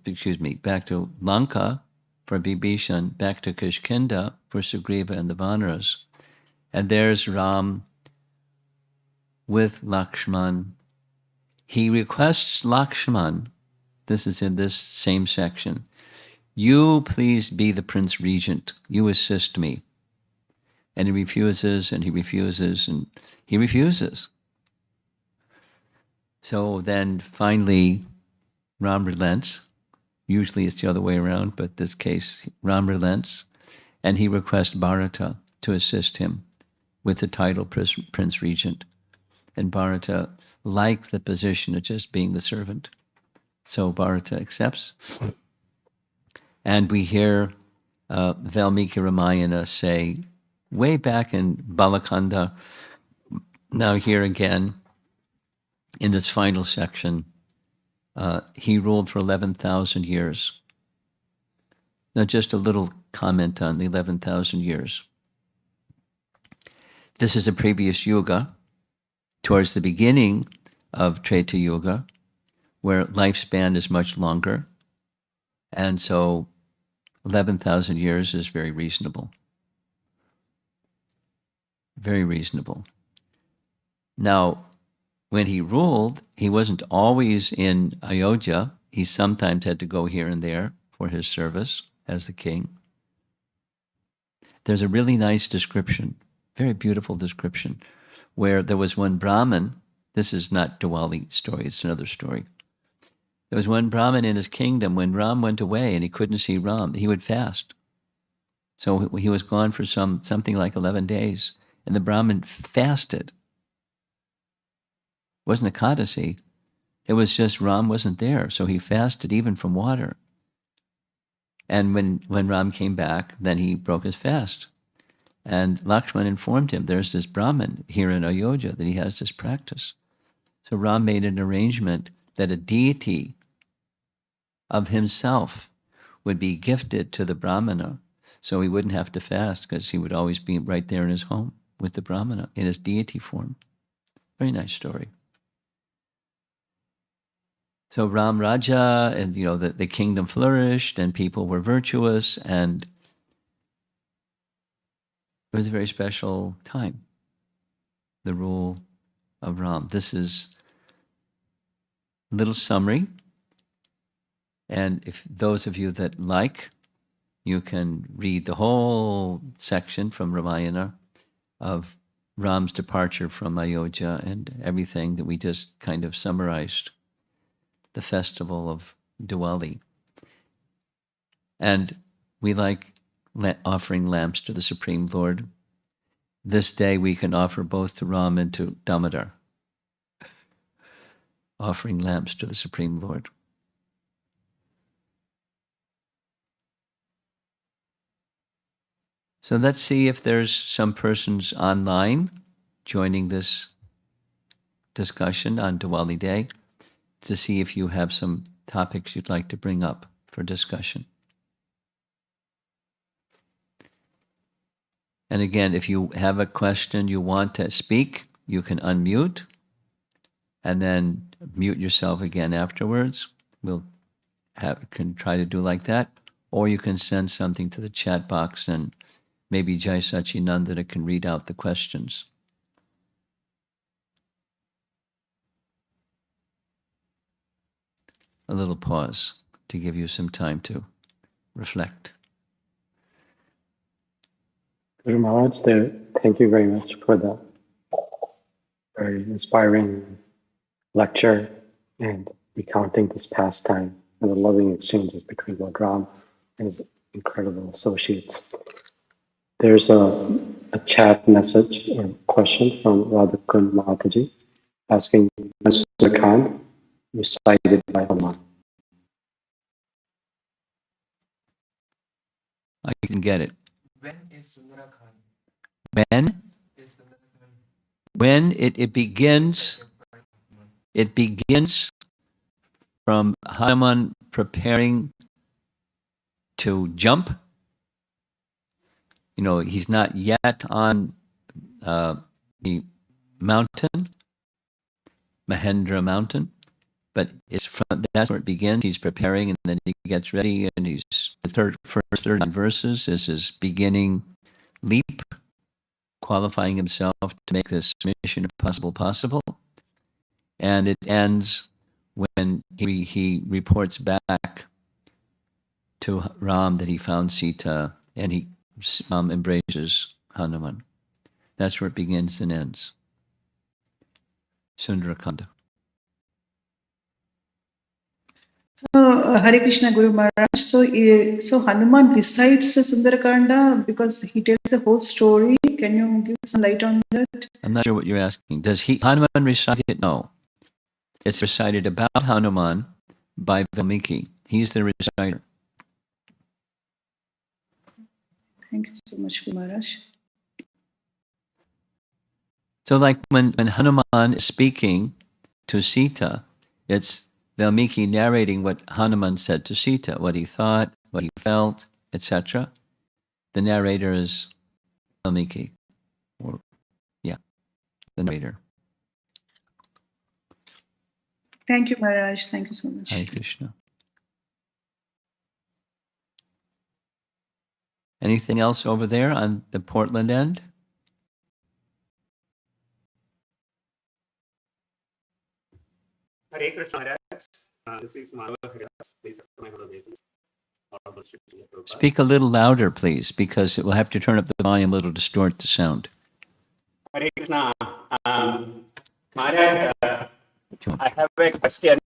Lanka for Bibhishan, back to Kishkinda for Sugriva and the Vanaras. And there's Ram with Lakshman. He requests Lakshman, this is in this same section, you please be the Prince Regent, you assist me. And he refuses, and he refuses, and he refuses. So then finally, Ram relents. Usually it's the other way around, but this case, Ram relents, and he requests Bharata to assist him with the title Prince Regent. And Bharata liked the position of just being the servant. So Bharata accepts. And we hear Valmiki Ramayana say, way back in Balakanda, now here again, in this final section, he ruled for 11,000 years. Now just a little comment on the 11,000 years. This is a previous yuga, towards the beginning of Treta Yuga, where lifespan is much longer. And so 11,000 years is very reasonable. Very reasonable. Now, when he ruled, he wasn't always in Ayodhya. He sometimes had to go here and there for his service as the king. There's a really nice description, very beautiful description, where there was one Brahmin. This is not Diwali story, it's another story. There was one Brahmin in his kingdom. When Ram went away and he couldn't see Ram, he would fast. So he was gone for something like 11 days. and the Brahmin fasted. It wasn't a Ekadasi. It was just Ram wasn't there, so he fasted even from water. And when Ram came back, then he broke his fast. And Lakshman informed him, there's this Brahmin here in Ayodhya that he has this practice. So Ram made an arrangement that a deity of himself would be gifted to the Brahmana, so he wouldn't have to fast because he would always be right there in his home with the Brahmana in his deity form. Very nice story. So Ram Raja, and the kingdom flourished and people were virtuous, and it was a very special time, the rule of Ram. This is a little summary. And if those of you that like, you can read the whole section from Ramayana of Ram's departure from Ayodhya and everything that we just kind of summarized, the festival of Diwali. And we like offering lamps to the Supreme Lord. This day we can offer both to Ram and to Damodar, offering lamps to the Supreme Lord. So let's see if there's some persons online joining this discussion on Diwali Day to see if you have some topics you'd like to bring up for discussion. And again, if you have a question you want to speak, you can unmute and then mute yourself again afterwards. Can try to do like that. Or you can send something to the chat box and maybe Jai Sachinandana can read out the questions. A little pause to give you some time to reflect. Guru Maharaj, thank you very much for the very inspiring lecture and recounting this pastime and the loving exchanges between Lord Ram and his incredible associates. There's a chat message or question from Radhakund Mataji asking, Mr. Khan recited by Hanuman. I can get it. When is Sundara Khan? When? Is Sundara Khan? When it begins from Hanuman preparing to jump. He's not yet on the mountain, Mahendra mountain, but that's where it begins. He's preparing, and then he gets ready, and the first 39 verses is his beginning leap, qualifying himself to make this mission possible. And it ends when he reports back to Ram that he found Sita, and he embraces Hanuman. That's where it begins and ends. Sundarakanda. Hare Krishna Guru Maharaj. So Hanuman recites the Sundarakanda because he tells the whole story. Can you give some light on that? I'm not sure what you're asking. Does Hanuman recite it? No. It's recited about Hanuman by Valmiki. He's the reciter. Thank you so much, Guru Maharaj. So like when Hanuman is speaking to Sita, it's Valmiki narrating what Hanuman said to Sita, what he thought, what he felt, etc. The narrator is Valmiki. The narrator. Thank you, Maharaj. Thank you so much. Hare Krishna. Anything else over there on the Portland end? Hare Krishna Maharaj. This is Madhava Haridas. Please accept my obeisances. Speak a little louder, please, because it will have to turn up the volume a little to distort the sound. Hare Krishna. Maharaj, I have a question.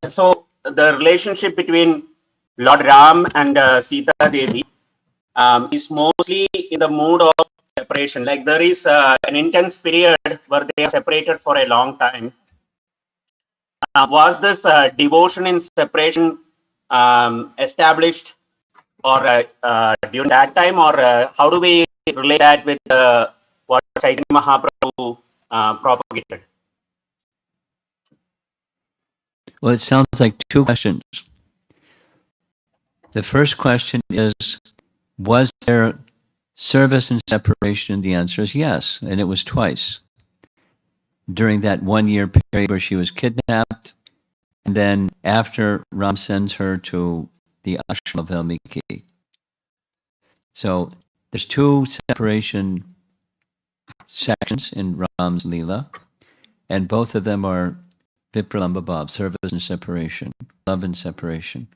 So the relationship between Lord Ram and Sita Devi, is mostly in the mood of separation. Like there is an intense period where they are separated for a long time. Was this devotion in separation established or during that time, or how do we relate that with what Chaitanya Mahaprabhu propagated? Well, it sounds like two questions. The first question is, was there service and separation? The answer is yes, and it was twice. During that 1 year period where she was kidnapped, and then after Ram sends her to the ashram of Valmiki. So there's two separation sections in Ram's Leela, and both of them are Vipralamba Bhav, service and separation, love and separation.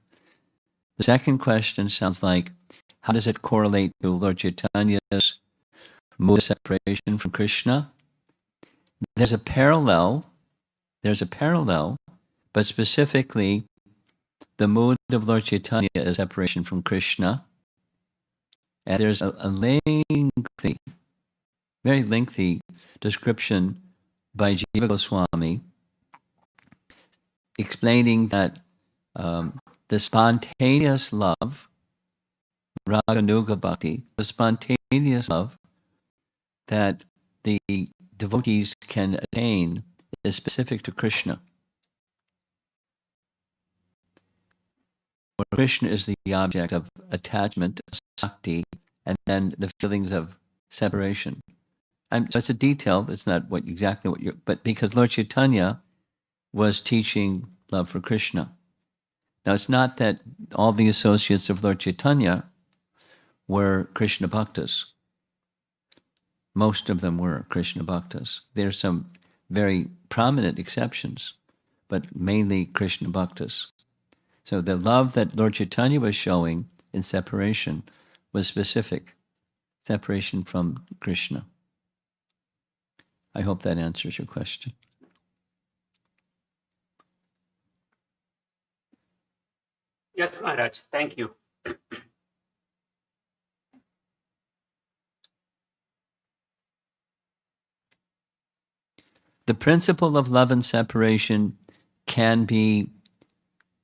The second question sounds like, how does it correlate to Lord Chaitanya's mood of separation from Krishna? There's a parallel, but specifically the mood of Lord Chaitanya is separation from Krishna. And there's a lengthy, very lengthy description by Jiva Goswami explaining that the spontaneous love, Raganuga Bhakti, the spontaneous love that the devotees can attain is specific to Krishna. Where Krishna is the object of attachment, sakti, and then the feelings of separation. So it's a detail. It's not exactly what you're. But because Lord Chaitanya was teaching love for Krishna. Now it's not that all the associates of Lord Chaitanya were Krishna bhaktas. Most of them were Krishna bhaktas. There are some very prominent exceptions, but mainly Krishna bhaktas. So the love that Lord Chaitanya was showing in separation was specific, separation from Krishna. I hope that answers your question. Yes, Maharaj. Thank you. The principle of love and separation can be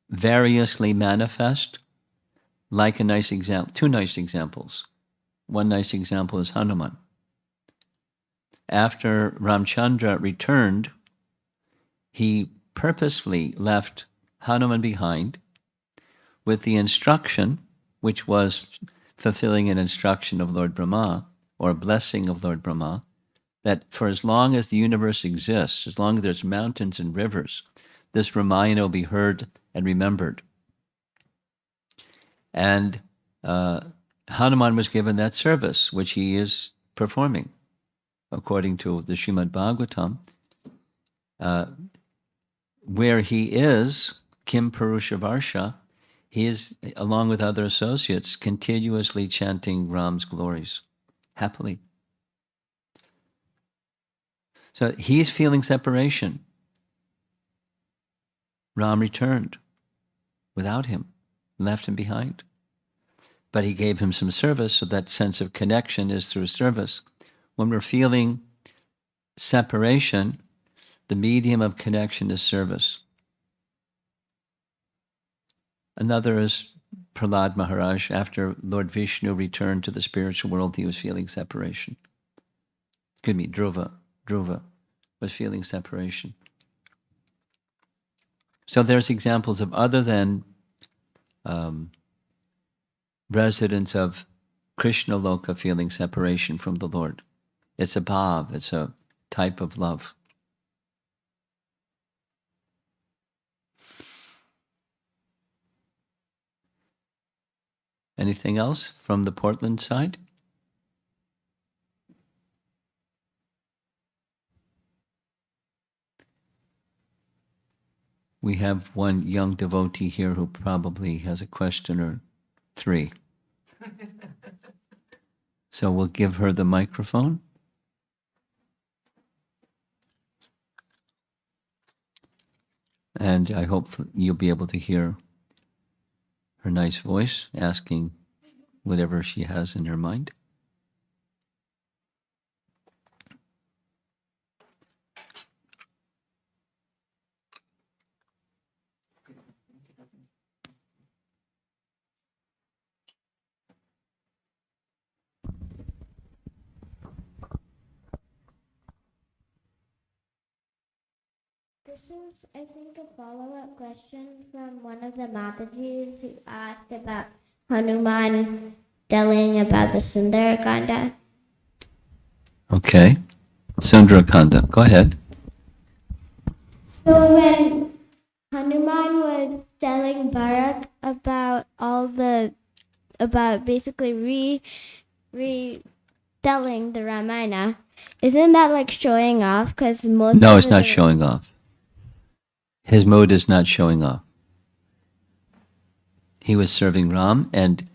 variously manifest, like a nice example, two nice examples. One nice example is Hanuman. After Ramchandra returned, he purposefully left Hanuman behind with the instruction, which was fulfilling an instruction of Lord Brahma, or a blessing of Lord Brahma, that for as long as the universe exists, as long as there's mountains and rivers, this Ramayana will be heard and remembered. And Hanuman was given that service, which he is performing, according to the Srimad Bhagavatam, where he is, Kim Purusha Varsha, he is, along with other associates, continuously chanting Ram's glories, happily. So he's feeling separation. Ram returned without him, left him behind. But he gave him some service, so that sense of connection is through service. When we're feeling separation, the medium of connection is service. Another is Prahlad Maharaj. After Lord Vishnu returned to the spiritual world, he was feeling separation. Excuse me, Dhruva was feeling separation. So there's examples of other than residents of Krishna Loka feeling separation from the Lord. It's a bhav, it's a type of love. Anything else from the Portland side? We have one young devotee here who probably has a question or three. So we'll give her the microphone. And I hope you'll be able to hear her nice voice asking whatever she has in her mind. This is, I think, a follow-up question from one of the Matajis who asked about Hanuman telling about the Sundarakanda. Okay. Sundarakanda, go ahead. So when Hanuman was telling Bharat about about basically retelling the Ramayana, isn't that like showing off? Because most No, of it's it not is- showing off. His mode is not showing off. He was serving Ram, and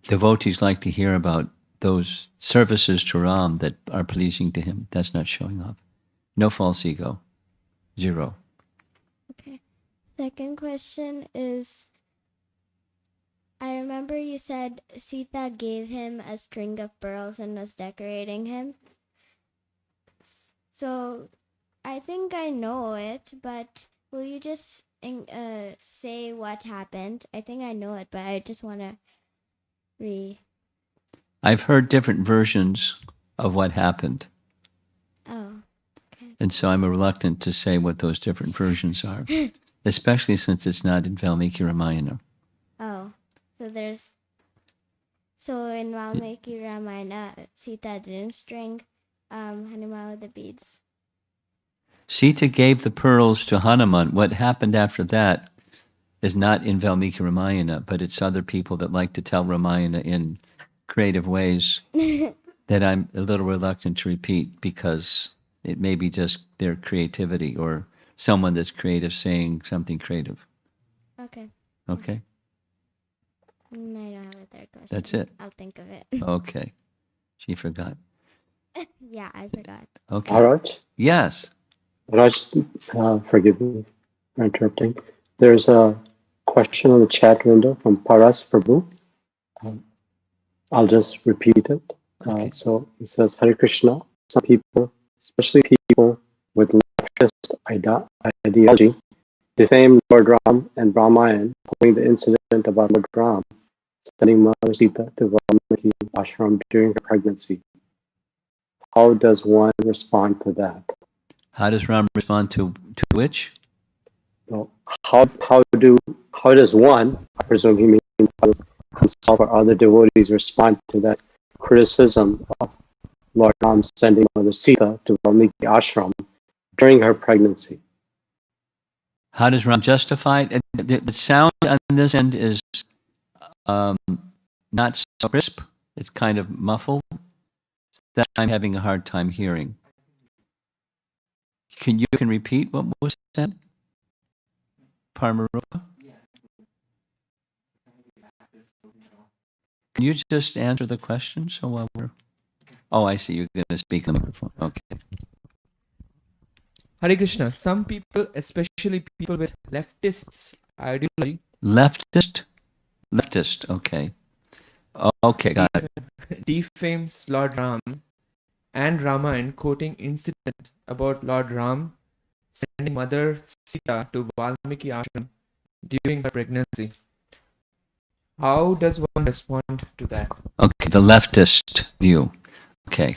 devotees like to hear about those services to Ram that are pleasing to him. That's not showing off. No false ego. Zero. Okay. Second question is, I remember you said Sita gave him a string of pearls and was decorating him. So I think I know it, but will you just say what happened? I think I know it, but I just want to I've heard different versions of what happened, Oh, okay. and so I'm reluctant to say what those different versions are, especially since it's not in Valmiki Ramayana. Oh, so in Valmiki Ramayana, Sita didn't string Hanuman with the beads. Sita gave the pearls to Hanuman. What happened after that is not in Valmiki Ramayana, but it's other people that like to tell Ramayana in creative ways that I'm a little reluctant to repeat because it may be just their creativity or someone that's creative saying something creative. Okay. Okay? I don't have a third question. That's it. I'll think of it. Okay. She forgot. Yeah, I forgot. Okay. Maharaj, Yes. Raj, forgive me for interrupting. There's a question on the chat window from Paras Prabhu. I'll just repeat it. Okay. So it says, Hare Krishna, some people, especially people with leftist ideology, defame Lord Ram and Ramayan, quoting the incident about Lord Ram sending Mother Sita to Valmiki ashram during her pregnancy. How does one respond to that? How does Ram respond to which? Well, how does one, I presume he means how does himself or other devotees respond to that criticism of Lord Ram sending Mother Sita to Valmiki ashram during her pregnancy? How does Ram justify it? The sound on this end is not so crisp. It's kind of muffled. That I'm having a hard time hearing. Can you repeat what was said? Paramarupa? Can you just answer the question? So while we're... Oh, I see. You're going to speak on the microphone. Okay. Hare Krishna. Some people, especially people with leftists ideology, Leftist? Okay. Okay, got it. defames Lord Ram and Ramayana, quoting incident about Lord Ram sending Mother Sita to Valmiki ashram during her pregnancy. How does one respond to that? Okay, the leftist view. Okay.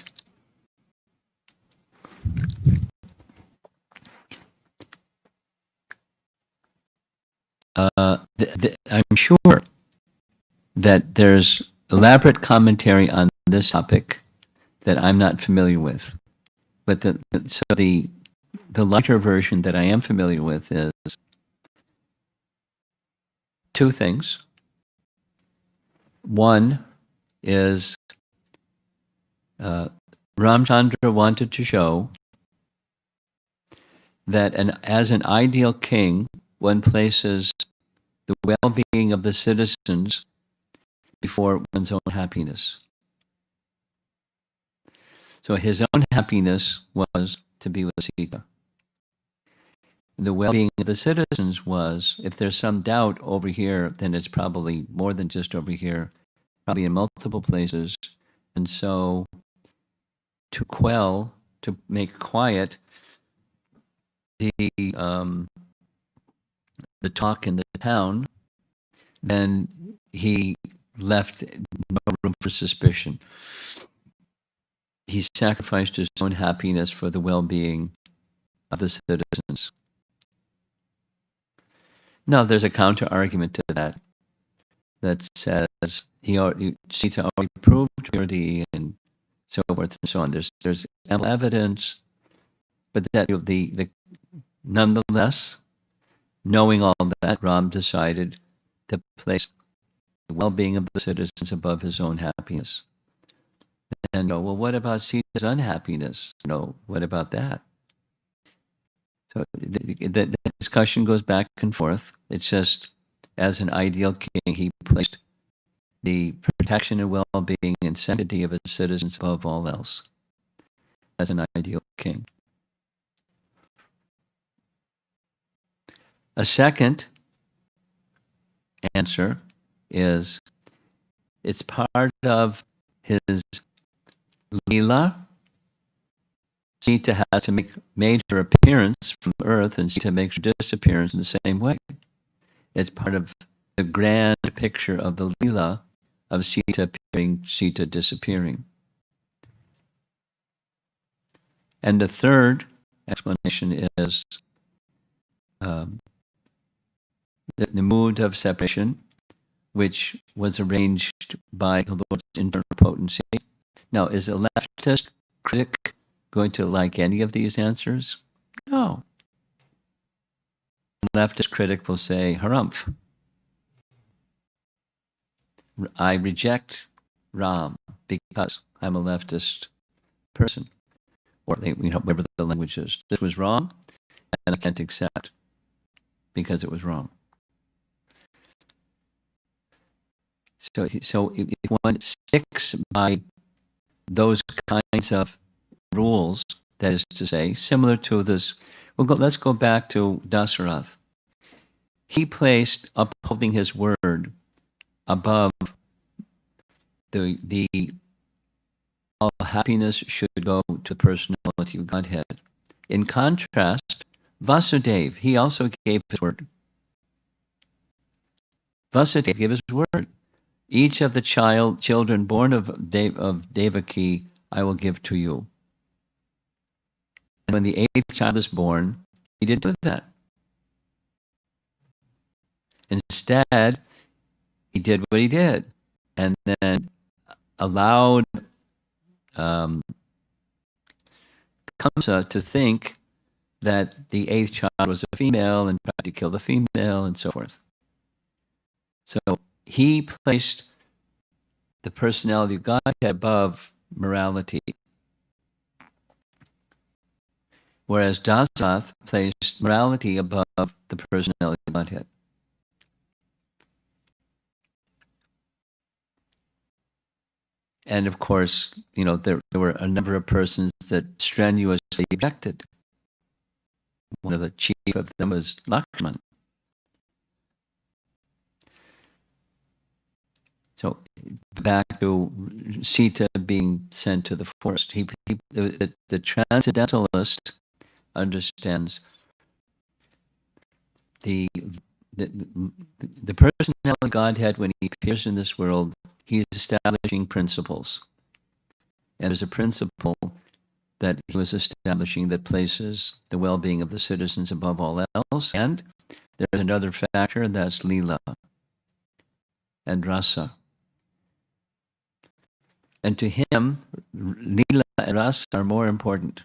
I'm sure that there's elaborate commentary on this topic that I'm not familiar with. But the lighter version that I am familiar with is two things. One is Ramchandra wanted to show that as an ideal king, one places the well-being of the citizens before one's own happiness. So his own happiness was to be with Sita. The well-being of the citizens was, if there's some doubt over here, then it's probably more than just over here. probably in multiple places. And so to make quiet the talk in the town, then he left no room for suspicion. He sacrificed his own happiness for the well-being of the citizens. Now, there's a counter-argument to that says Sita already proved purity and so forth and so on. There's ample evidence, but that nonetheless, knowing all that, Ram decided to place the well-being of the citizens above his own happiness. And go, well, what about Sita's unhappiness? What about that? So the discussion goes back and forth. It's just, as an ideal king, he placed the protection and well-being and sanctity of his citizens above all else, as an ideal king. A second answer is it's part of his Leela. Sita had to made her appearance from Earth, and Sita makes her disappearance in the same way. It's part of the grand picture of the Leela of Sita appearing, Sita disappearing. And the third explanation is the mood of separation, which was arranged by the Lord's internal potency. Now, is a leftist critic going to like any of these answers? No. A leftist critic will say, harumph. I reject Ram because I'm a leftist person. Or whatever the language is. This was wrong, and I can't accept because it was wrong. So if one sticks by those kinds of rules, that is to say, similar to this, let's go back to Dasarath. He placed upholding his word above the all happiness should go to the personality of Godhead. In contrast, Vasudeva, he also gave his word. Vasudeva gave his word. Each of the children born of Devaki, I will give to you. And when the 8th child is born, he didn't do that. Instead, he did what he did, and then allowed Kamsa to think that the 8th child was a female and tried to kill the female and so forth. So he placed the personality of God above morality, whereas Dasarath placed morality above the personality of Godhead. And of course, there were a number of persons that strenuously objected. One of the chief of them was Lakshman. So back to Sita being sent to the forest. The transcendentalist understands the personality of Godhead when he appears in this world. He's establishing principles. And there's a principle that he was establishing that places the well-being of the citizens above all else. And there's another factor, and that's Leela and Rasa. And to him, Leela and Rasa are more important.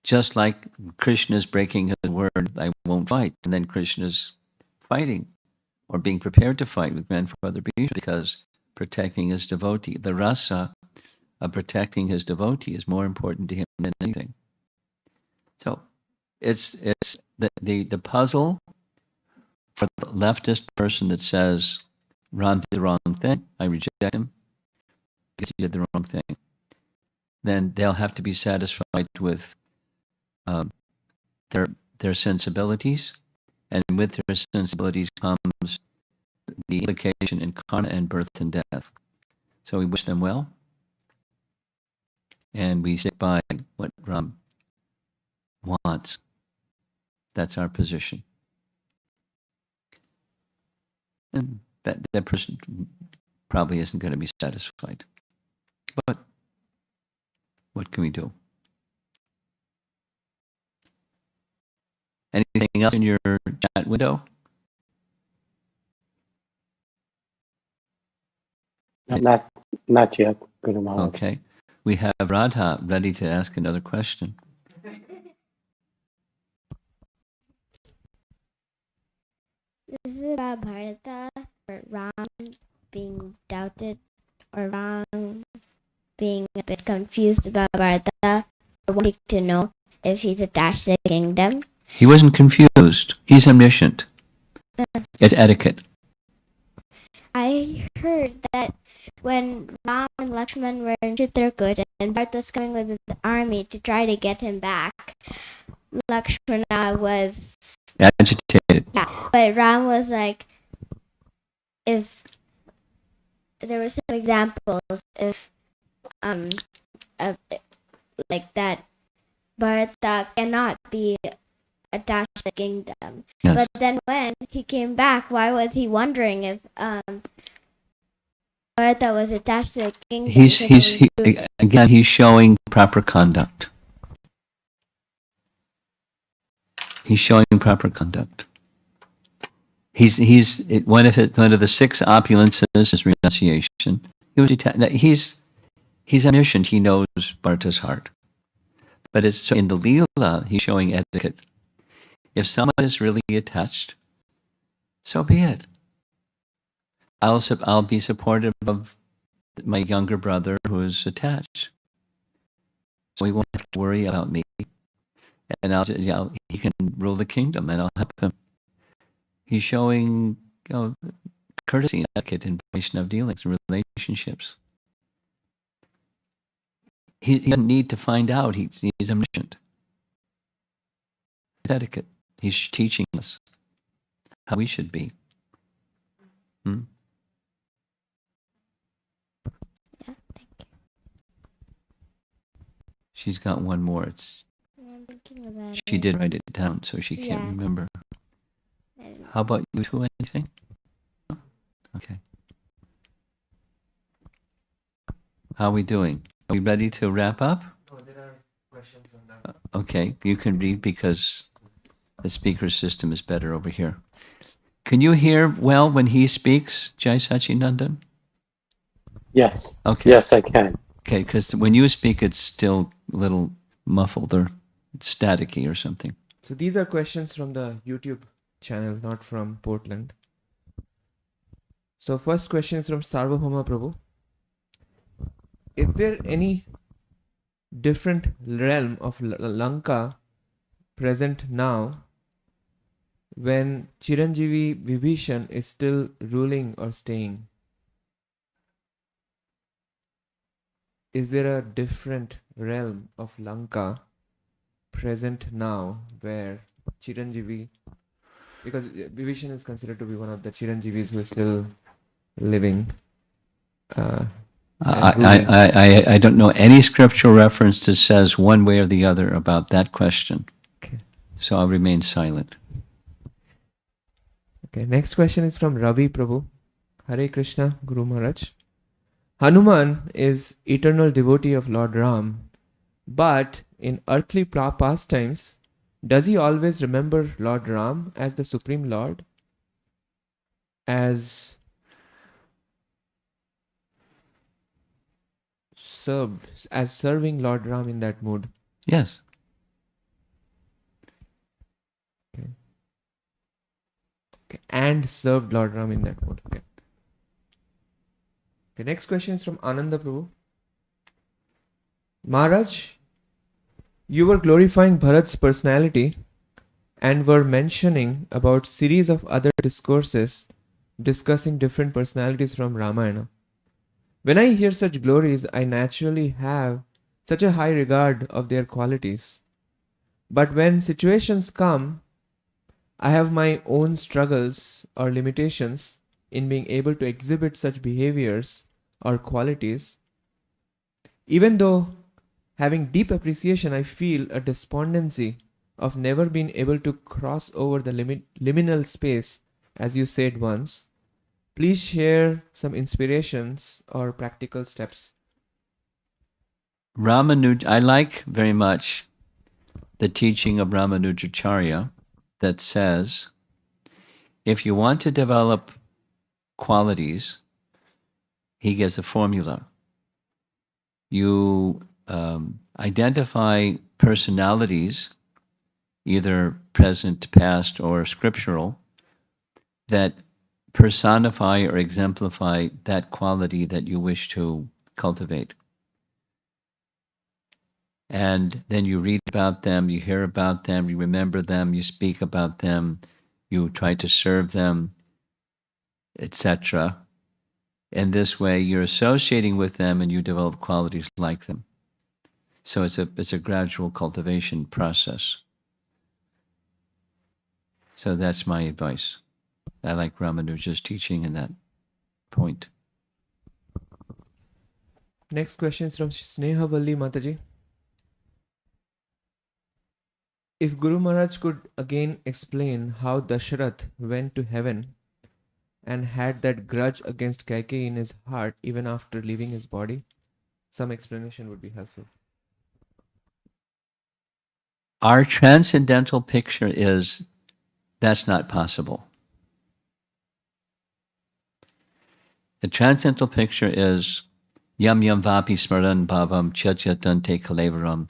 Just like Krishna's breaking his word, I won't fight. And then Krishna's fighting or being prepared to fight with Grandfather Bhishma because protecting his devotee. The rasa of protecting his devotee is more important to him than anything. So it's the puzzle for the leftist person that says, Ram did the wrong thing, I reject him because he did the wrong thing. Then they'll have to be satisfied with their sensibilities, and with their sensibilities comes the implication in karma and birth and death. So we wish them well, and we stick by what Ram wants. That's our position. And that person probably isn't going to be satisfied. But what can we do? Anything else in your chat window? Not yet, Guru Maharaj. Okay. We have Radha ready to ask another question. This is about Bharata or Ram being doubted or Ram being a bit confused about Bharata or wanting to know if he's attached to the kingdom. He wasn't confused. He's omniscient. It's etiquette. I heard that when Ram and Lakshman were in Chitrakoot and Bharata's coming with his army to try to get him back, Lakshmana was Agitated. yeah, but Ram was like, if there were some examples, if of, like that, Bharata cannot be attached to the kingdom. Yes. But then when he came back, why was he wondering if Bharata was attached to the kingdom? He's showing proper conduct. He's showing proper conduct. One of the six opulences is renunciation. He's omniscient. He knows Bharata's heart. But it's in the Leela, he's showing etiquette. If someone is really attached, so be it. I'll be supportive of my younger brother who is attached. So he won't have to worry about me. And he can rule the kingdom, and I'll help him. He's showing courtesy and etiquette in Vaishnava dealings and relationships. He doesn't need to find out. He's omniscient. It's etiquette. He's teaching us how we should be. Yeah, thank you. She's got one more. I'm thinking about She it. did write it down, so she can't Yeah. remember. And How about you two? Anything? No? Okay. How are we doing? Are we ready to wrap up? Oh, there are questions on that. Okay, you can read because the speaker system is better over here. Can you hear well when he speaks, Jai Sachinandan? Yes. Okay. Yes, I can. Okay, because when you speak, it's still a little muffled or staticky or something. So these are questions from the YouTube channel, not from Portland. So first question is from Sarvabhauma Prabhu. Is there any different realm of Lanka present now when Chiranjeevi Vibhishan is still ruling or staying? Is there a different realm of Lanka present now where Chiranjeevi, because Vibhishan is considered to be one of the Chiranjeevis who is still living. I don't know any scriptural reference that says one way or the other about that question. Okay. So I'll remain silent. Okay, next question is from Ravi Prabhu. Hare Krishna, Guru Maharaj. Hanuman is eternal devotee of Lord Ram, but in earthly pastimes, does he always remember Lord Ram as the Supreme Lord? As serving Lord Ram in that mood? Yes. Okay. And served Lord Ram in that mood. Okay. The next question is from Ananda Prabhu. Maharaj, you were glorifying Bharat's personality and were mentioning about series of other discourses discussing different personalities from Ramayana. When I hear such glories, I naturally have such a high regard of their qualities. But when situations come, I have my own struggles or limitations in being able to exhibit such behaviors or qualities. Even though having deep appreciation, I feel a despondency of never being able to cross over the liminal space, as you said once. Please share some inspirations or practical steps. I like very much the teaching of Ramanujacharya that says, if you want to develop qualities, he gives a formula. You identify personalities, either present, past, or scriptural, that personify or exemplify that quality that you wish to cultivate. And then you read about them, you hear about them, you remember them, you speak about them, you try to serve them, etc. And this way you're associating with them and you develop qualities like them. So it's a gradual cultivation process. So that's my advice. I like Ramanuja's teaching in that point. Next question is from Snehavalli Mataji. If Guru Maharaj could again explain how Dasharath went to heaven and had that grudge against Kaikeyi in his heart even after leaving his body, some explanation would be helpful. Our transcendental picture is that's not possible. The transcendental picture is yam yam vapi smaran bhavam chatyatante kalevaram.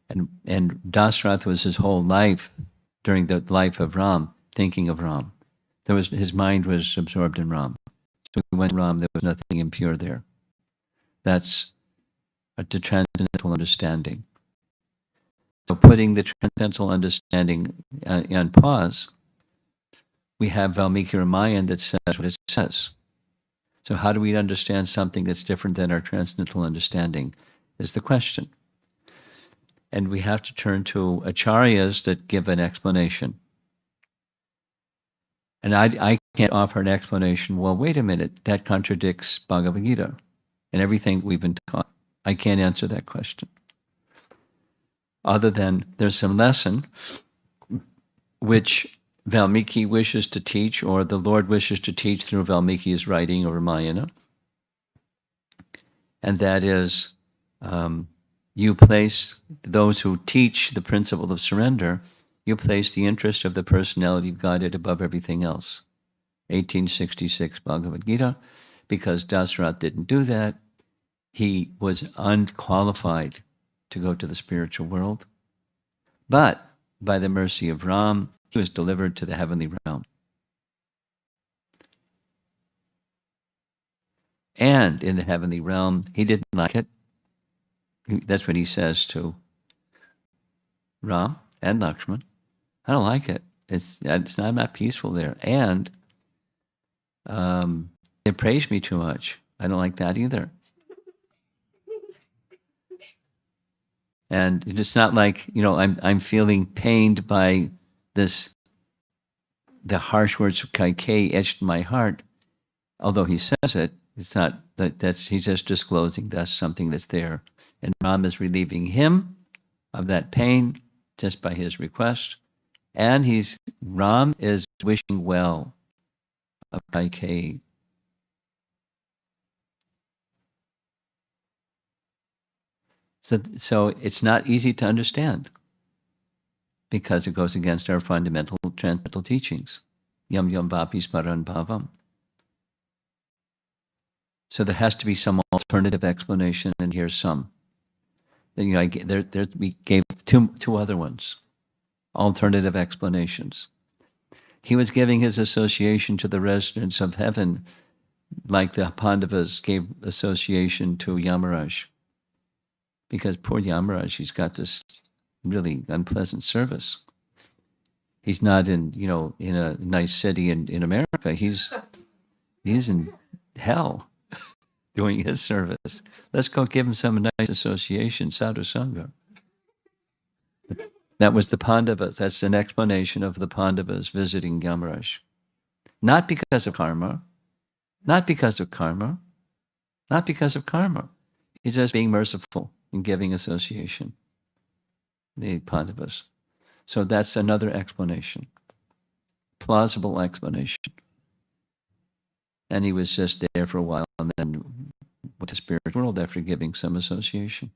And Dasrath was his whole life, during the life of Ram, thinking of Ram. His mind was absorbed in Ram. So he went to Ram, there was nothing impure there. That's the transcendental understanding. So putting the transcendental understanding on pause, we have Valmiki Ramayana that says what it says. So how do we understand something that's different than our transcendental understanding is the question. And we have to turn to acharyas that give an explanation. And I can't offer an explanation, well, wait a minute, that contradicts Bhagavad Gita and everything we've been taught. I can't answer that question. Other than there's some lesson which Valmiki wishes to teach, or the Lord wishes to teach through Valmiki's writing or Ramayana. And that is, you place those who teach the principle of surrender, you place the interest of the personality of Godhead above everything else. 1866 Bhagavad Gita. Because Dasarath didn't do that, he was unqualified to go to the spiritual world. But by the mercy of Ram, he was delivered to the heavenly realm. And in the heavenly realm, he didn't like it. That's what he says to Ram and Lakshman. I don't like it. I'm not peaceful there. And they praise me too much. I don't like that either. And it's not like, I'm feeling pained by this, the harsh words of Kaikeyi etched in my heart. Although he says it, it's not he's just disclosing that's something that's there. And Ram is relieving him of that pain just by his request. And Ram is wishing well of Kaikeyi. So it's not easy to understand because it goes against our fundamental transcendental teachings. Yam yam vapi smaran bhavam. So there has to be some alternative explanation, and here's some. We gave two other ones, alternative explanations. He was giving his association to the residents of heaven, like the Pandavas gave association to Yamaraj. Because poor Yamaraj, he's got this really unpleasant service. He's not in a nice city in America. He's in hell doing his service. Let's go give him some nice association, sadhu sangha. That was the Pandavas. That's an explanation of the Pandavas visiting Yamaraj. Not because of karma, Not because of karma. Not because of karma. He's just being merciful and giving association. The Pandavas. So that's another explanation. Plausible explanation. And he was just there for a while and then went to spirit world after giving some association.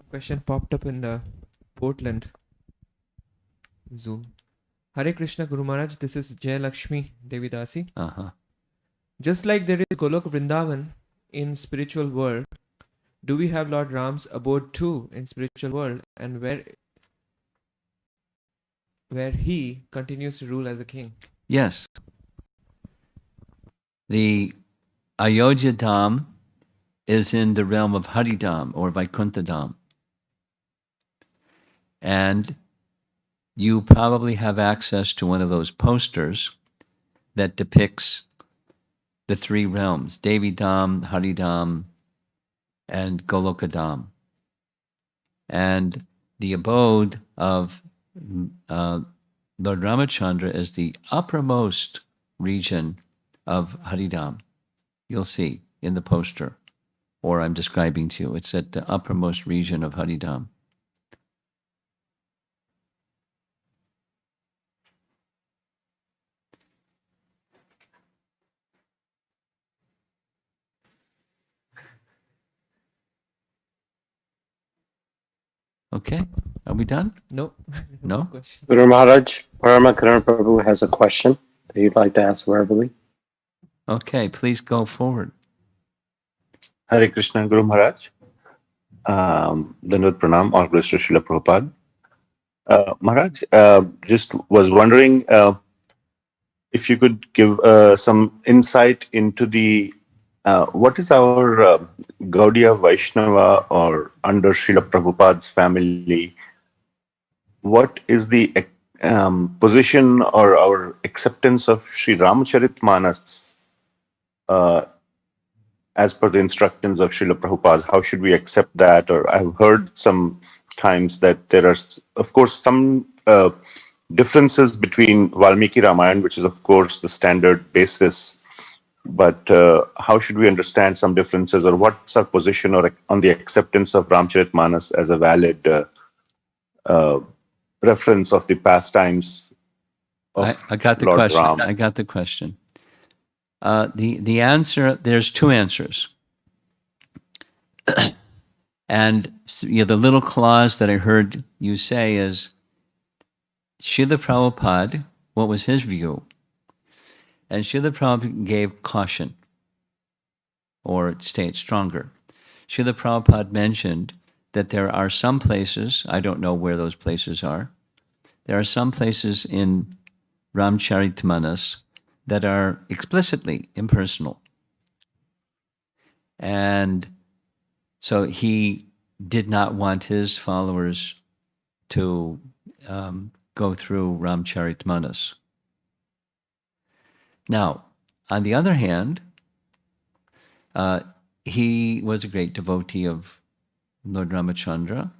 Question popped up in the Portland Zoom. Hare Krishna Guru Maharaj, this is Jay Lakshmi Devidasi. Uh-huh. Just like there is Golok Vrindavan in spiritual world, do we have Lord Ram's abode too in spiritual world, and where he continues to rule as a king? Yes. The Ayodhya Dham is in the realm of Haridham or Vaikuntha Dham. And you probably have access to one of those posters that depicts the three realms, Devi Dham, Haridham, and Goloka Dham. And the abode of Lord Ramachandra is the uppermost region of Haridham. You'll see in the poster, or I'm describing to you. It's at the uppermost region of Haridham. Okay, are we done? No. No? Question. Guru Maharaj, Paramakarana Prabhu has a question that he'd like to ask verbally. Okay, please go forward. Hare Krishna Guru Maharaj. Dandavat Pranam, all glories to Srila Prabhupada. Maharaj, just was wondering if you could give some insight into the what is our Gaudiya Vaishnava or under Srila Prabhupada's family? What is the position or our acceptance of Sri Ramcharitmanas as per the instructions of Srila Prabhupada? How should we accept that? Or I've heard sometimes that there are, of course, some differences between Valmiki Ramayana, which is, of course, the standard basis. But how should we understand some differences, or what's our position or on the acceptance of Ramcharitmanas as a valid reference of the pastimes of I got the Lord question. Ram? I got the question. The answer, there's two answers. And the little clause that I heard you say is, Srila Prabhupada, what was his view? And Srila Prabhupada gave caution, or stayed stronger. Srila Prabhupada mentioned that there are some places, I don't know where those places are, there are some places in Ramcharitmanas that are explicitly impersonal. And so he did not want his followers to go through Ramcharitmanas. Now, on the other hand, he was a great devotee of Lord Ramachandra.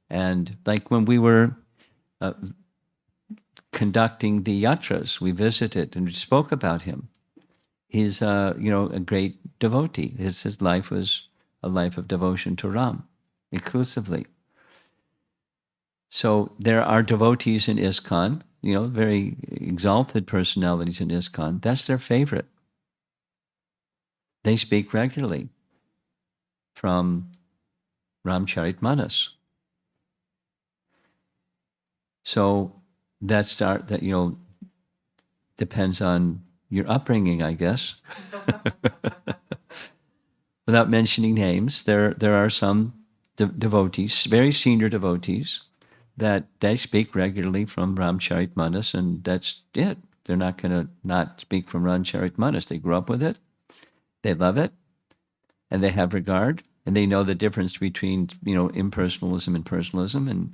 And like when we were conducting the yatras, we visited and we spoke about him. He's a great devotee. His life was a life of devotion to Ram, exclusively. So there are devotees in ISKCON, very exalted personalities in ISKCON. That's their favorite. They speak regularly from Ramcharitmanas. So that depends on your upbringing, I guess. Without mentioning names, there are some devotees, very senior devotees, that they speak regularly from Ramcharitmanas, and that's it. They're not going to not speak from Ramcharitmanas. They grew up with it, they love it, and they have regard, and they know the difference between impersonalism and personalism, and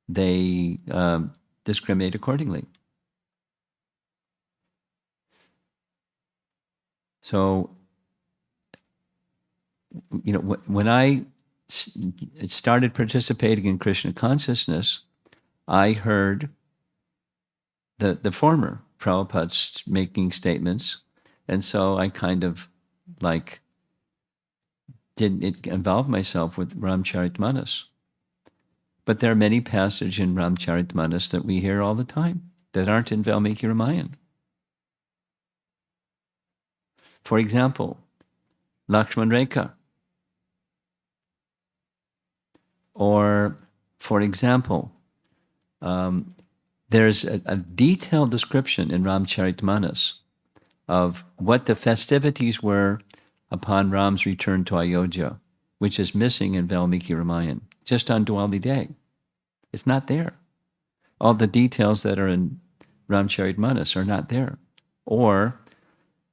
they discriminate accordingly. So, when I started participating in Krishna consciousness, I heard the former Prabhupada making statements, and so I kind of like didn't involve myself with Ramcharitmanas. But there are many passages in Ramcharitmanas that we hear all the time that aren't in Valmiki Ramayana. For example, Lakshman Rekha. Or, for example, there's a detailed description in Ramcharitmanas of what the festivities were upon Ram's return to Ayodhya, which is missing in Valmiki Ramayana, just on Diwali day. It's not there. All the details that are in Ramcharitmanas are not there. Or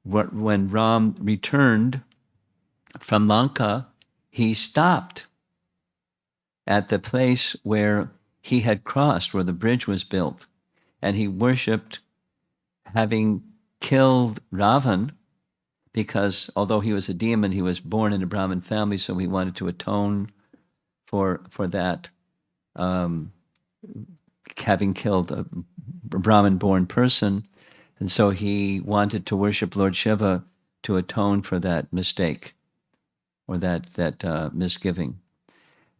when Ram returned from Lanka, he stopped at the place where he had crossed, where the bridge was built, and he worshipped, having killed Ravan, because although he was a demon, he was born in a Brahmin family, so he wanted to atone for that, having killed a Brahmin-born person, and so he wanted to worship Lord Shiva to atone for that mistake or that misgiving.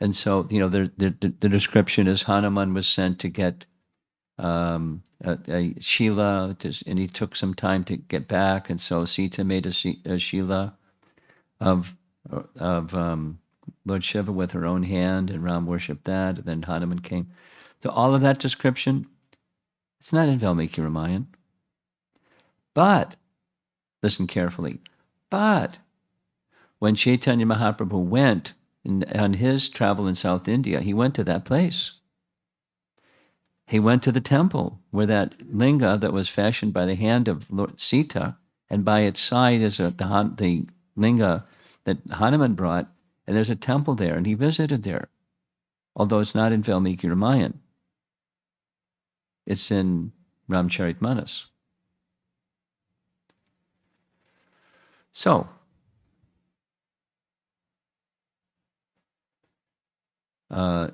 And so, the description is Hanuman was sent to get a Shila, and he took some time to get back. And so Sita made a Shila of Lord Shiva with her own hand, and Ram worshipped that. And then Hanuman came. So all of that description, it's not in Valmiki Ramayana. But, listen carefully, but when Chaitanya Mahaprabhu went on his travel in South India, he went to that place. He went to the temple where that linga that was fashioned by the hand of Lord Sita, and by its side is the linga that Hanuman brought, and there's a temple there, and he visited there. Although it's not in Valmiki Ramayana. It's in Ramcharitmanas. So, I'm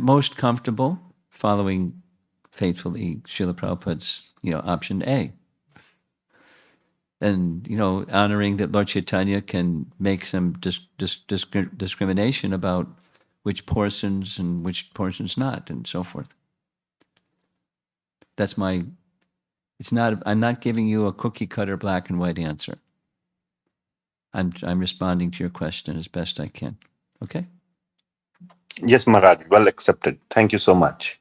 most comfortable following faithfully Srila Prabhupada's, option A. And, honoring that Lord Chaitanya can make some discrimination about which portions and which portions not, and so forth. That's I'm not giving you a cookie cutter black and white answer. I'm responding to your question as best I can. Okay? Yes, Maharaj, well accepted. Thank you so much.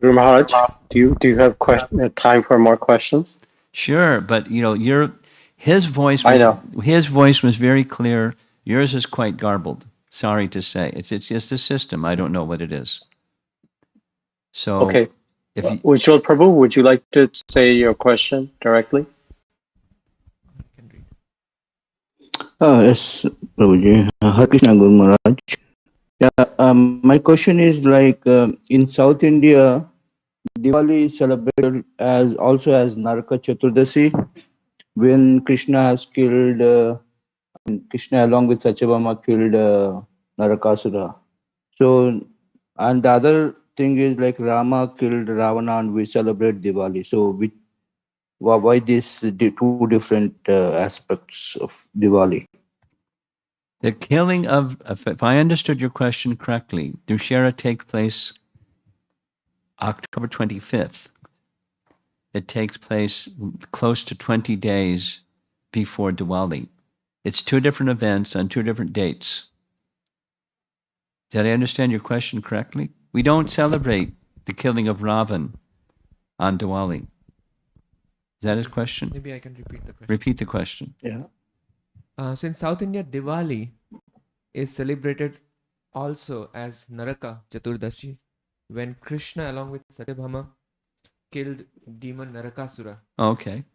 Guru Maharaj, do you have time for more questions? Sure, but his voice I know. his voice was very clear. Yours is quite garbled. Sorry to say. It's just a system. I don't know what it is. So Okay. if you, Ujjwal Prabhu, would you like to say your question directly? Yes, Prabhuji. Hare Krishna, Guru Maharaj. Yeah, my question is in South India, Diwali is celebrated as Naraka Chaturdasi, when Krishna has killed, Krishna along with Satyabhama killed Narakasura. So, and the other thing is Rama killed Ravana and we celebrate Diwali. So, why these two different aspects of Diwali? the killing of, if I understood your question correctly, Dussehra takes place October 25th. It takes place close to 20 days before Diwali. It's two different events on two different dates. Did I understand your question correctly? We don't celebrate the killing of Ravan on Diwali. Is that his question? Maybe I can repeat the question. Repeat the question. Yeah. So in South India, Diwali is celebrated also as Naraka Chaturdashi, when Krishna along with Satyabhama killed demon Narakasura. Okay.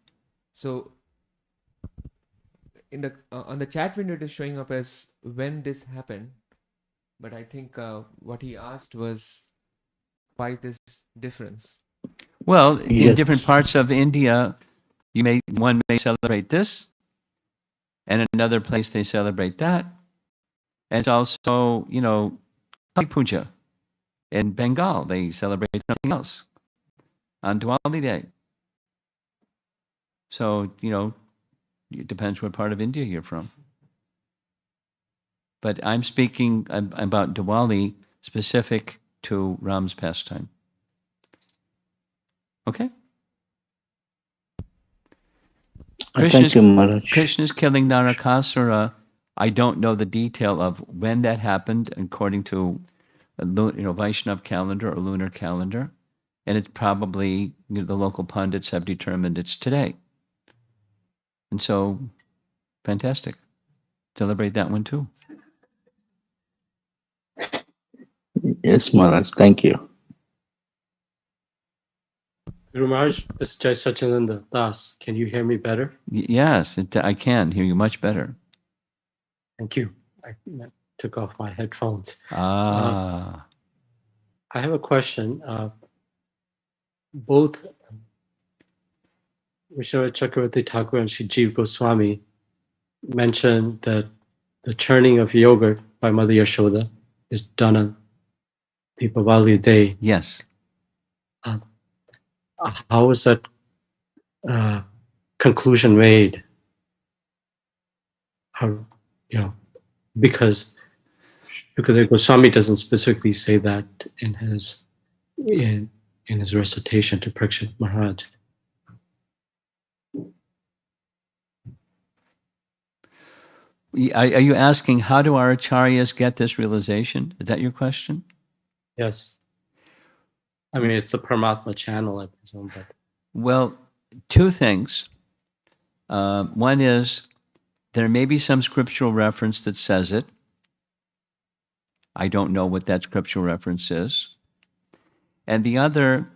So in the on the chat window it is showing up as when this happened, but I think what he asked was why this difference. Well, in Yes. different parts of India, one may celebrate this, and another place they celebrate that. And it's also, Kali Puja. In Bengal, they celebrate something else on Diwali Day. So, it depends what part of India you're from. But I'm speaking about Diwali specific to Ram's pastime. Okay? Thank you, Maharaj. Krishna's killing Narakasura. I don't know the detail of when that happened according to Vaishnav calendar or lunar calendar. And it's probably, the local pundits have determined it's today. And so, fantastic. Celebrate that one too. Yes, Maharaj. Thank you. Guru Maharaj, this is Jai Sachinanda Das. Can you hear me better? Yes, I can hear you much better. Thank you. I took off my headphones. Ah. I have a question. Both Vishnu Chakravarti Thakur and Shri Jiva Goswami mentioned that the churning of yogurt by Mother Yashoda is done on Deepavali day. Yes. How was that conclusion made? Because Shukadeva Goswami doesn't specifically say that in his recitation to Parikshit Maharaj. Are you asking how do our acharyas get this realization? Is that your question? Yes. I mean, it's the Paramatma channel, I presume. But. Well, two things. One is there may be some scriptural reference that says it. I don't know what that scriptural reference is. And the other,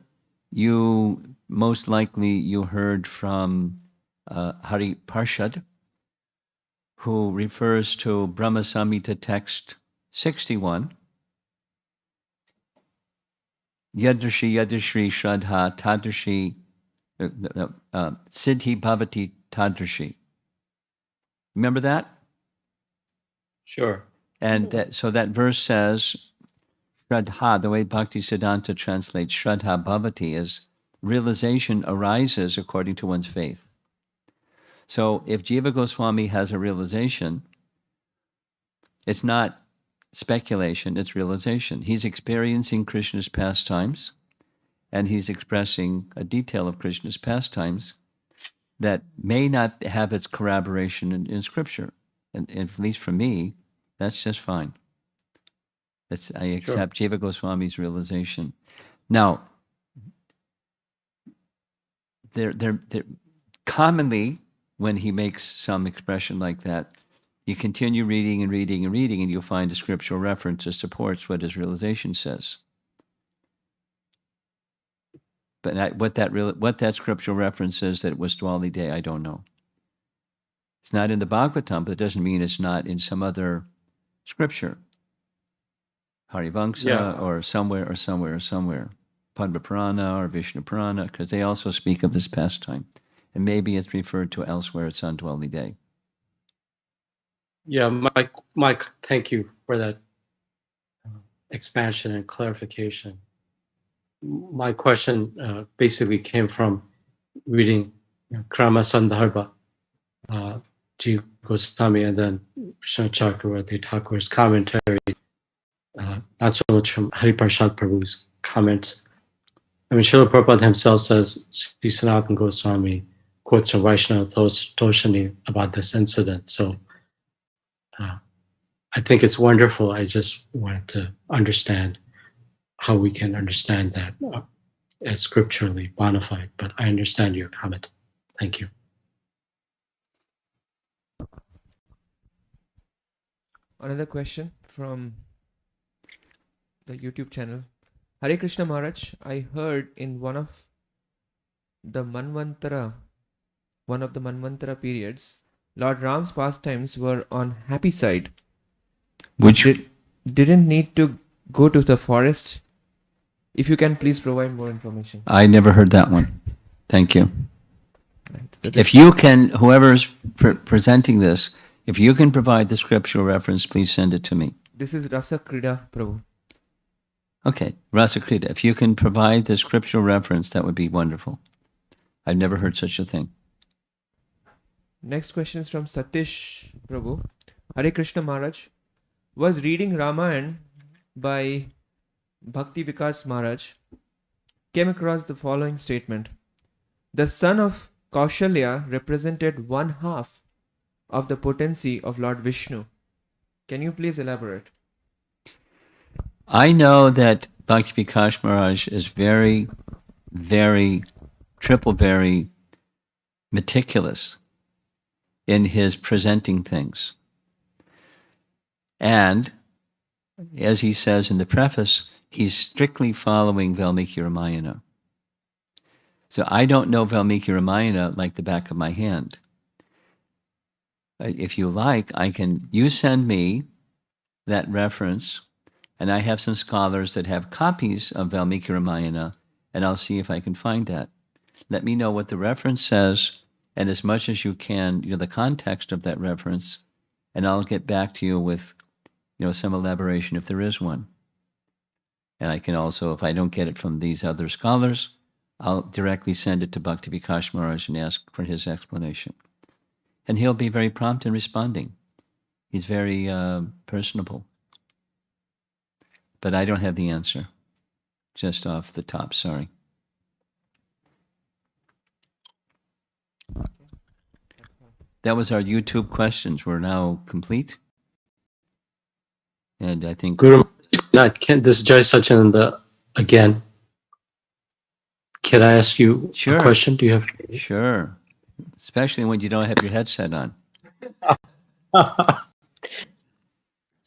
most likely you heard from Hari Parshad, who refers to Brahma Samhita text 61. Yadrashi Yadrashri Shraddha Tadrashi Siddhi Bhavati Tadrashi. Remember that? Sure. And so that verse says, Shraddha, the way Bhakti Siddhanta translates Shraddha Bhavati is realization arises according to one's faith. So if Jiva Goswami has a realization, it's not speculation, it's realization. He's experiencing Krishna's pastimes, and he's expressing a detail of Krishna's pastimes that may not have its corroboration in Scripture. And at least for me, that's just fine. I accept Jiva Goswami's realization. Now, there commonly, when he makes some expression like that, you continue reading and reading and reading, and you'll find a scriptural reference that supports what his realization says. But what that scriptural reference says that it was Diwali Day, I don't know. It's not in the Bhagavatam, but it doesn't mean it's not in some other scripture. Harivamsa or somewhere. Padma Purana or Vishnu Purana, because they also speak of this pastime. And maybe it's referred to elsewhere, it's on Diwali Day. Yeah, Mike, thank you for that expansion and clarification. My question basically came from reading Krama Sandarbha, Jiva Goswami, and then Vishnu Chakravarti Thakur's commentary, not so much from Hari Prasad Prabhu's comments. I mean, Srila Prabhupada himself says, Sri Sanatana Goswami quotes from Vaishnava Toshani about this incident. So I think it's wonderful. I just wanted to understand how we can understand that as scripturally bona fide. But I understand your comment. Thank you. Another question from the YouTube channel. Hare Krishna Maharaj, I heard in one of the Manvantara periods, Lord Ram's pastimes were on happy side. Which didn't need to go to the forest. If you can please provide more information. I never heard that one. Thank you. Right. If you can, whoever's presenting this, if you can provide the scriptural reference, please send it to me. This is Rasa Krida Prabhu. Okay, Rasakrita, if you can provide the scriptural reference, that would be wonderful. I've never heard such a thing. Next question is from Satish Prabhu. Hare Krishna Maharaj. Was reading Ramayan by Bhakti Vikas Maharaj, came across the following statement. The son of Kaushalya represented one half of the potency of Lord Vishnu. Can you please elaborate? I know that Bhakti Vikas Maharaj is very, very meticulous in his presenting things. And as he says in the preface, he's strictly following Valmiki Ramayana. So I don't know Valmiki Ramayana like the back of my hand. If you like, you send me that reference, and I have some scholars that have copies of Valmiki Ramayana, and I'll see if I can find that. Let me know what the reference says, and as much as you can, the context of that reference, and I'll get back to you with, some elaboration if there is one. And I can also, if I don't get it from these other scholars, I'll directly send it to Bhakti Vikas Maharaj and ask for his explanation. And he'll be very prompt in responding. He's very personable. But I don't have the answer, just off the top, sorry. That was our YouTube questions. We're now complete. And I think... Guru, this is Jai Sachinanda again. Can I ask you a question? Do you have? Sure. Especially when you don't have your headset on.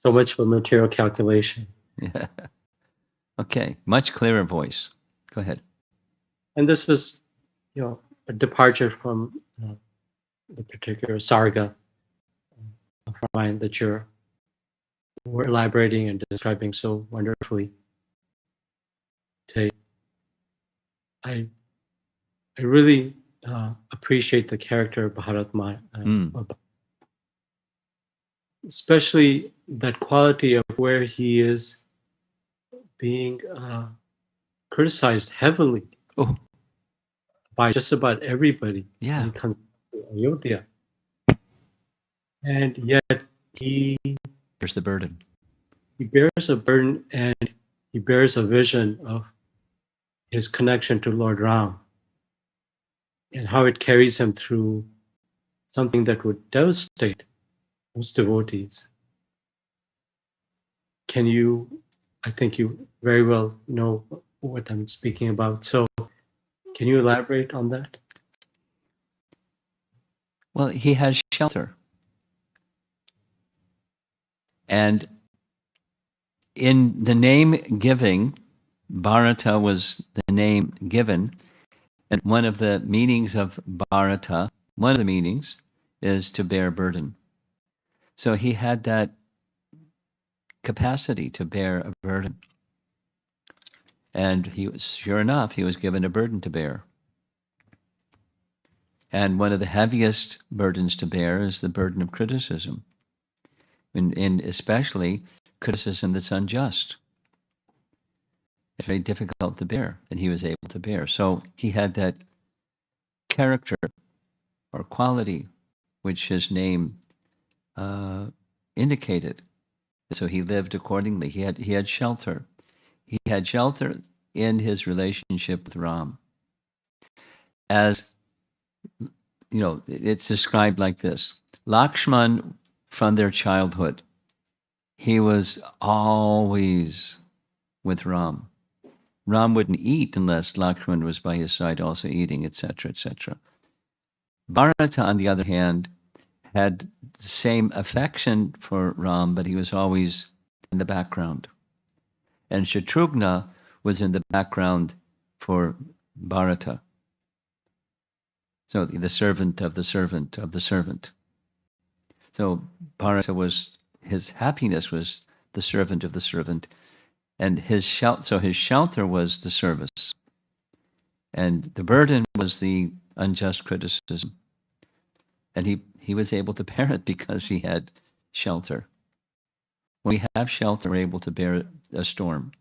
So much for material calculation. Yeah. Okay, much clearer voice. Go ahead. And this is, a departure from the particular sarga that you're elaborating and describing so wonderfully today. I really appreciate the character of Bharat especially that quality of where he is being criticized heavily by just about everybody when it comes to Ayodhya. And yet he bears the burden. He bears a burden, and he bears a vision of his connection to Lord Ram and how it carries him through something that would devastate most devotees. I think you very well know what I'm speaking about. So can you elaborate on that? Well, he has shelter. And in the name giving, Bharata was the name given. And one of the meanings of Bharata, one of the meanings, is to bear burden. So he had that capacity to bear a burden. And sure enough, he was given a burden to bear. And one of the heaviest burdens to bear is the burden of criticism. And especially criticism that's unjust. It's very difficult to bear, and he was able to bear. So he had that character or quality which his name indicated. So he lived accordingly. He had shelter. He had shelter in his relationship with Ram. As it's described like this. Lakshman, from their childhood, he was always with Ram. Ram wouldn't eat unless Lakshman was by his side also eating, etc., etc. Bharata, on the other hand, had the same affection for Ram, but he was always in the background. And Shatrughna was in the background for Bharata. So the servant of the servant of the servant. So Bharata his happiness was the servant of the servant, and his shelter was the service, and the burden was the unjust criticism, and he was able to bear it because he had shelter. When we have shelter, we're able to bear a storm.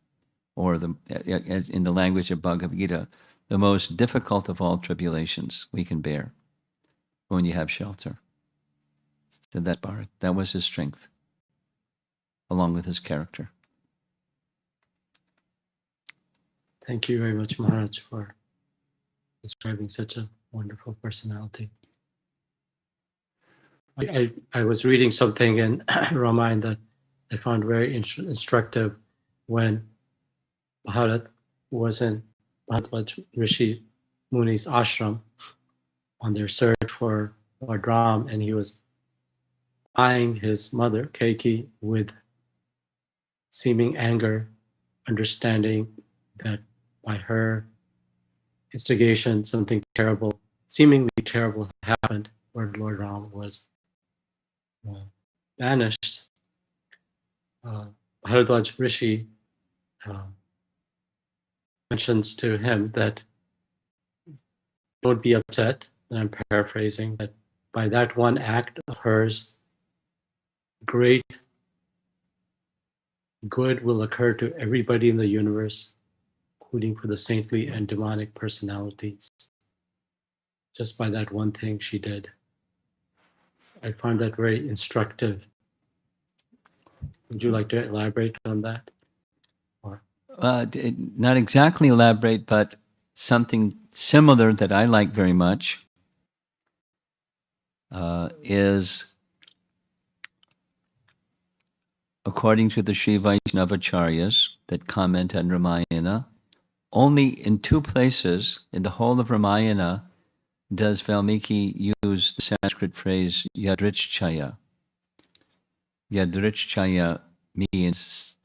or as in the language of Bhagavad Gita, the most difficult of all tribulations we can bear when you have shelter. So that was his strength, along with his character. Thank you very much, Maharaj, for describing such a wonderful personality. I was reading something in Ramayana that I found very instructive when Bharat was in Bharadwaj Rishi Muni's ashram on their search for Lord Ram, and he was eyeing his mother, Kaikeyi, with seeming anger, understanding that by her instigation, something terrible, seemingly terrible, happened, where Lord Ram was banished. Bharadwaj Rishi mentions to him that don't be upset, and I'm paraphrasing, that by that one act of hers, great good will occur to everybody in the universe, including for the saintly and demonic personalities. Just by that one thing she did. I found that very instructive. Would you like to elaborate on that? Or Not exactly elaborate, but something similar that I like very much is, according to the Sri Vaishnavacharyas that comment on Ramayana, only in 2 places in the whole of Ramayana does Valmiki use the Sanskrit phrase yadrichchaya. Yadrichchaya means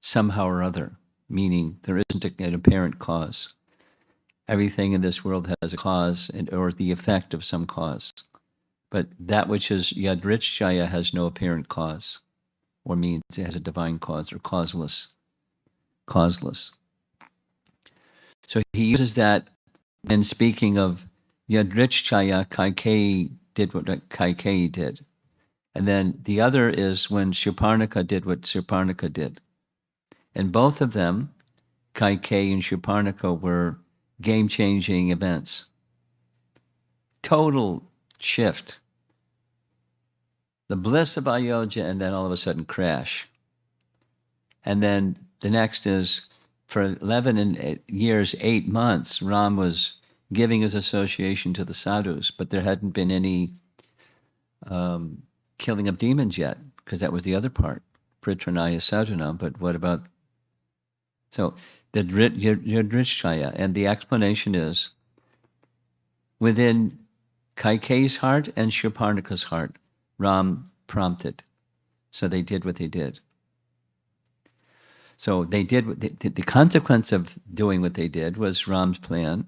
somehow or other, meaning there isn't an apparent cause. Everything in this world has a cause or the effect of some cause. But that which is yadrichchaya has no apparent cause, or means it has a divine cause, or causeless. So he uses that when speaking of yadrichchaya, Kaikeyi did what Kaikeyi did. And then the other is when Shurparnika did what Shurparnika did. And both of them, Kaikeyi and Shurparnika, were game-changing events. Total shift. The bliss of Ayodhya, and then all of a sudden crash. And then the next is, for 11 years, 8 months, Ram was giving his association to the sadhus, but there hadn't been any killing of demons yet, because that was the other part, Pritranaya Sadhuna. But what about, so the Yadrichchaya, and the explanation is, within Kaikeyi's heart and Shurparnika's heart, Ram prompted. So they did what they did. So they did, the consequence of doing what they did was Ram's plan,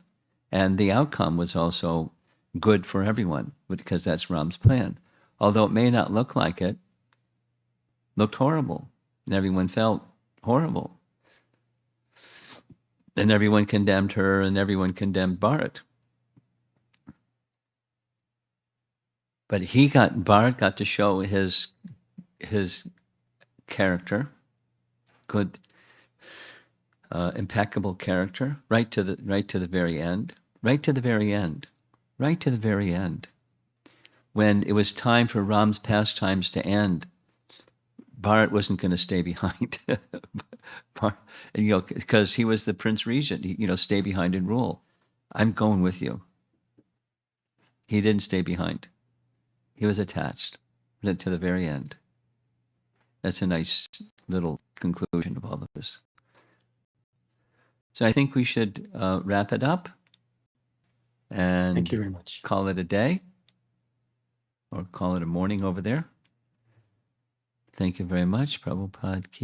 and the outcome was also good for everyone, because that's Ram's plan. Although it may not look like it, looked horrible, and everyone felt horrible. And everyone condemned her, and everyone condemned Bharat. But Bharat got to show his character, good, impeccable character, right to the very end, when it was time for Ram's pastimes to end. Bharat wasn't going to stay behind, because he was the Prince Regent. Stay behind and rule. I'm going with you. He didn't stay behind. He was attached to the very end. That's a nice little conclusion of all of this. So I think we should wrap it up and thank you very much. Call it a day, or call it a morning over there. Thank you very much, Prabhupada.